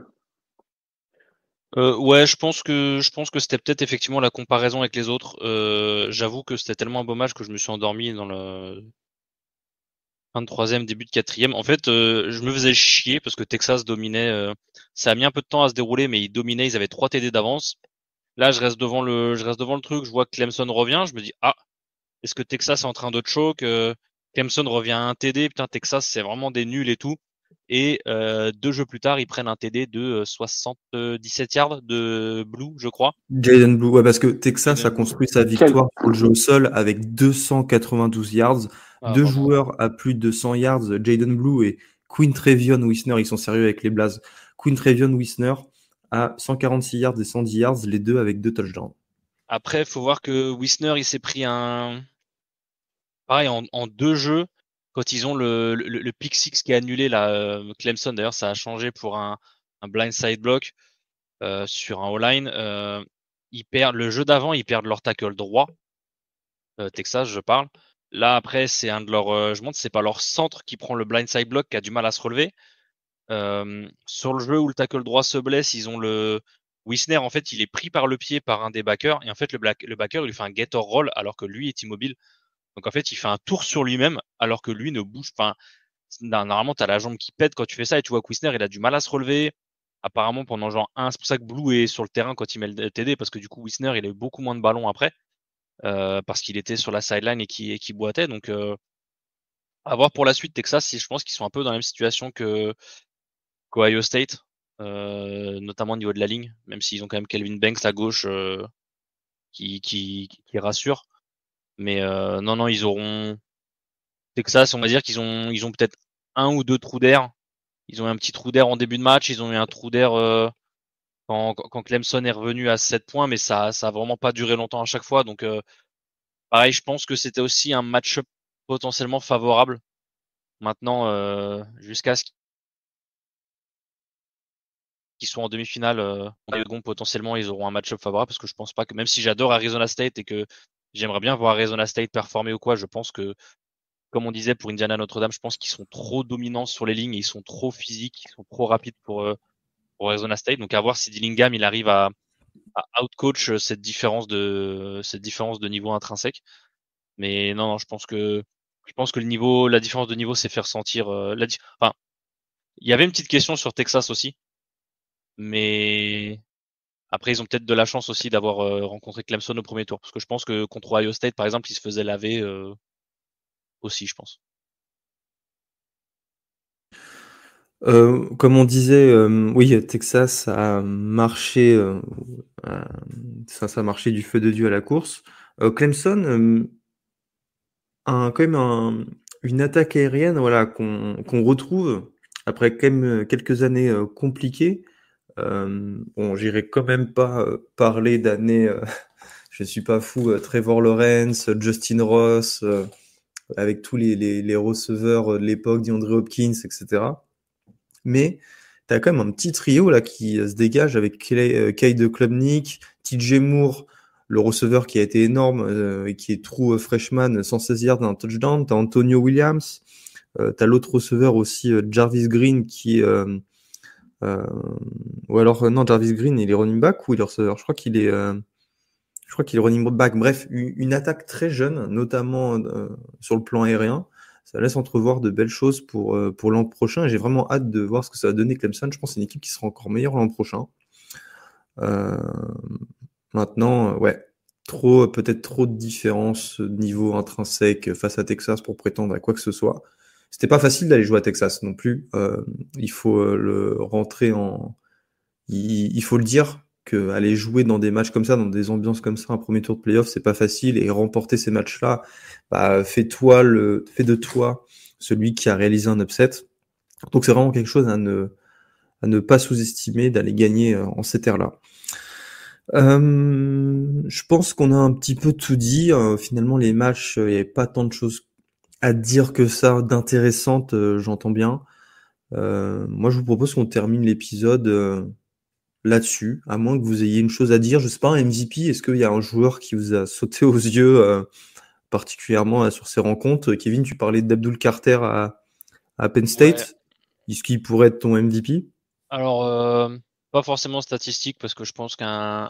Speaker 2: Ouais, je pense que c'était peut-être effectivement la comparaison avec les autres. J'avoue que c'était tellement un beau match que je me suis endormi dans le fin de troisième, début de quatrième. En fait, je me faisais chier parce que Texas dominait. Ça a mis un peu de temps à se dérouler, mais ils dominaient. Ils avaient 3 TD d'avance. Là, je reste devant le truc. Je vois que Clemson revient. Je me dis, ah, est-ce que Texas est en train de choke? Clemson revient à un TD. Putain, Texas, c'est vraiment des nuls et tout. Et 2 jeux plus tard, ils prennent un TD de 77 yards de Blue, je crois.
Speaker 1: Jaden Blue, ouais, parce que Texas a
Speaker 2: Jaden Blue.
Speaker 1: construit sa
Speaker 3: Quel...
Speaker 1: victoire sur le jeu au sol avec 292 yards,
Speaker 2: Ah,
Speaker 1: 2
Speaker 2: vraiment.
Speaker 1: joueurs à plus de 100 yards, Jaden Blue et Quintrevion Wisner, ils sont sérieux avec les blazes. Quintrevion Wisner à 146 yards et 110 yards, les deux avec 2 touchdowns.
Speaker 2: Après, faut voir que Wisner, il s'est pris pareil, en 2 jeux, quand ils ont le pick six qui est annulé, là, Clemson, d'ailleurs, ça a changé pour un blindside block sur un O-line. Le jeu d'avant, ils perdent leur tackle droit, Texas, je parle. Là, après, c'est un de leurs, je montre, c'est pas leur centre qui prend le blindside block qui a du mal à se relever. Sur le jeu où le tackle droit se blesse, ils ont le Wisner, en fait, il est pris par le pied par un des backers, et en fait, le backer, il lui fait un get or roll alors que lui est immobile. Donc, en fait, il fait un tour sur lui-même alors que lui ne bouge pas. Enfin, normalement, t'as la jambe qui pète quand tu fais ça, et tu vois que Wisner, il a du mal à se relever. Apparemment, pendant genre c'est pour ça que Blue est sur le terrain quand il met le TD, parce que du coup, Wisner, il a eu beaucoup moins de ballons après, parce qu'il était sur la sideline et qui boitait. Donc, à voir pour la suite, Texas, si je pense qu'ils sont un peu dans la même situation qu'Ohio State, notamment au niveau de la ligne, même s'ils ont quand même Kelvin Banks à gauche qui rassure. Mais non, non, ils auront Texas, on va dire qu'ils ont peut-être 1 ou 2 trous d'air. Ils ont eu un petit trou d'air en début de match, ils ont eu un trou d'air quand Clemson est revenu à 7 points, mais ça a vraiment pas duré longtemps à chaque fois. Donc pareil, je pense que c'était aussi un match potentiellement favorable. Maintenant, jusqu'à ce qu'ils soient en demi-finale, potentiellement ils auront un match-up favorable, parce que je pense pas que, même si j'adore Arizona State et que j'aimerais bien voir Arizona State performer ou quoi, je pense que, comme on disait pour Indiana Notre-Dame, je pense qu'ils sont trop dominants sur les lignes, et ils sont trop physiques, ils sont trop rapides pour Arizona State. Donc à voir si Dillingham il arrive à outcoach cette différence de niveau intrinsèque. Mais non, non, je pense que la différence de niveau s'est fait ressentir. Enfin, il y avait une petite question sur Texas aussi, mais après ils ont peut-être de la chance aussi d'avoir rencontré Clemson au premier tour, parce que je pense que contre Ohio State par exemple, ils se faisaient laver aussi, je pense.
Speaker 1: Comme on disait, oui, Texas a marché, ça a marché du feu de Dieu à la course. Clemson a quand même une attaque aérienne, voilà, qu'on retrouve après quand même quelques années compliquées. Bon, j'irai quand même pas parler d'années, je suis pas fou, Trevor Lawrence, Justin Ross, avec tous les receveurs de l'époque, DeAndre Hopkins, etc. Mais tu as quand même un petit trio là qui se dégage avec Cade Klubnik, TJ Moore, le receveur qui a été énorme et qui est true freshman, 116 yards d'un touchdown. Tu as Antonio Williams, tu as l'autre receveur aussi, Jarvis Green, qui ou alors non, Jarvis Green, il est running back ou il est receveur? Je crois qu'il est running back. Bref, une attaque très jeune, notamment sur le plan aérien. Ça laisse entrevoir de belles choses pour l'an prochain. Et j'ai vraiment hâte de voir ce que ça va donner Clemson. Je pense que c'est une équipe qui sera encore meilleure l'an prochain. Euh, Maintenant, peut-être trop de différence niveau intrinsèque face à Texas pour prétendre à quoi que ce soit. C'était pas facile d'aller jouer à Texas non plus. Il faut le rentrer en... Il faut le dire que aller jouer dans des matchs comme ça, dans des ambiances comme ça, un premier tour de playoff, c'est pas facile. Et remporter ces matchs-là, fais de toi celui qui a réalisé un upset. Donc c'est vraiment quelque chose à ne pas sous-estimer, d'aller gagner en cette ère-là. Je pense qu'on a un petit peu tout dit. Finalement, les matchs, il n'y avait pas tant de choses à dire que ça, d'intéressantes, j'entends bien. Moi, je vous propose qu'on termine l'épisode là-dessus, à moins que vous ayez une chose à dire. Je sais pas, un MVP, est-ce qu'il y a un joueur qui vous a sauté aux yeux particulièrement sur ces rencontres? Kevin, tu parlais d'Abdul Carter à Penn State.
Speaker 2: Ouais.
Speaker 1: Est-ce qu'il pourrait être ton MVP?
Speaker 2: Alors, pas forcément statistique, parce que je pense je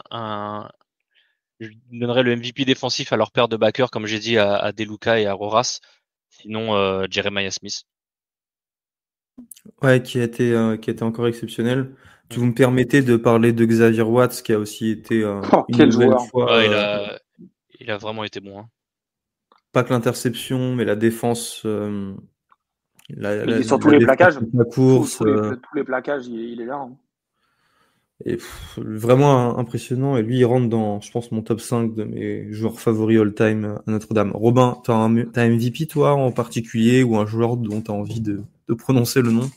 Speaker 2: donnerais le MVP défensif à leur paire de backers, comme j'ai dit, à Deluca et à Roras. Sinon, Jeremiah Smith.
Speaker 1: Ouais, qui a été encore exceptionnel. Vous me permettez de parler de Xavier Watts, qui a aussi été une
Speaker 3: Quel
Speaker 1: nouvelle
Speaker 3: joueur.
Speaker 1: fois,
Speaker 2: Il a vraiment été bon. Hein.
Speaker 1: pas que l'interception, mais la défense,
Speaker 3: Il est sur tous les plaquages.
Speaker 1: la course,
Speaker 3: Tous les plaquages, il est là. Hein.
Speaker 1: et vraiment impressionnant. Et lui, il rentre dans, je pense, mon top 5 de mes joueurs favoris all-time à Notre-Dame. Robin, t'as un MVP, toi, en particulier, ou un joueur dont t'as envie de prononcer le nom?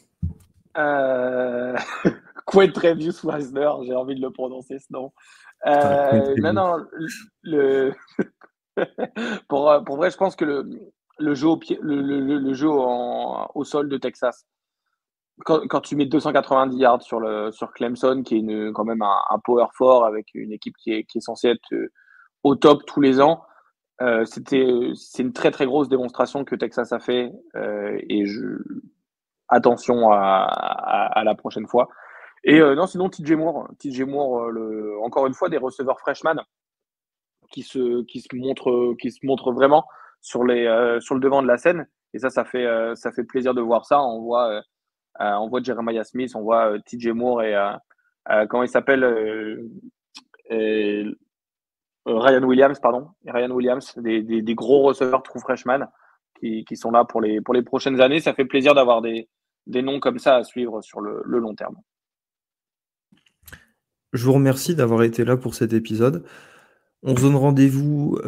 Speaker 3: Quentrevious Wisner, j'ai envie de le prononcer ce nom. Non, pour vrai, je pense que le jeu au sol de Texas, quand tu mets 290 yards sur Clemson, qui est quand même un power fort avec une équipe qui est censée être au top tous les ans, c'est une très très grosse démonstration que Texas a fait attention à la prochaine fois. Et non, sinon TJ Moore, encore une fois des receveurs freshman qui se montrent vraiment sur le devant de la scène. Et ça fait plaisir de voir ça. On voit Jeremiah Smith, on voit TJ Moore et comment il s'appelle Ryan Williams, des gros receveurs true freshman qui sont là pour les prochaines années. Ça fait plaisir d'avoir des noms comme ça à suivre sur le long terme.
Speaker 1: Je vous remercie d'avoir été là pour cet épisode. On se donne rendez-vous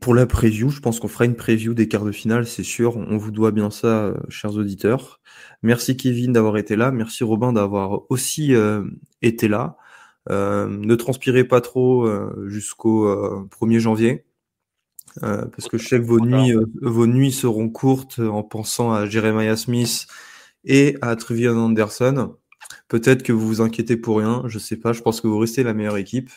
Speaker 1: pour la preview. Je pense qu'on fera une preview des quarts de finale, c'est sûr. On vous doit bien ça, chers auditeurs. Merci Kevin d'avoir été là. Merci Robin d'avoir aussi été là. Ne transpirez pas trop jusqu'au 1er janvier. Parce que je sais que vos nuits seront courtes en pensant à Jeremiah Smith et à Trevion Anderson. Peut-être que vous vous inquiétez pour rien, je sais pas, je pense que vous restez la meilleure équipe.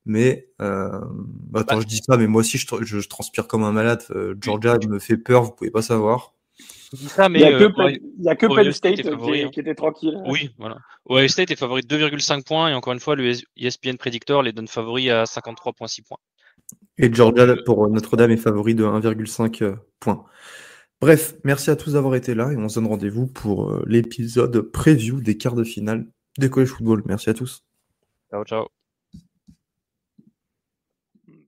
Speaker 1: Mais je dis ça, mais moi aussi je transpire comme un malade. Georgia me fait peur, vous pouvez pas savoir.
Speaker 2: Ça, mais
Speaker 3: il y a que Penn State qui était tranquille.
Speaker 2: Oui, voilà. Ohio State est favori de 2,5 points et encore une fois, le ESPN Predictor les donne favoris à 53,6 points.
Speaker 1: Et Georgia pour Notre-Dame est favori de 1,5 points. Bref, merci à tous d'avoir été là et on se donne rendez-vous pour l'épisode preview des quarts de finale des college football. Merci à tous.
Speaker 2: Ciao, ciao.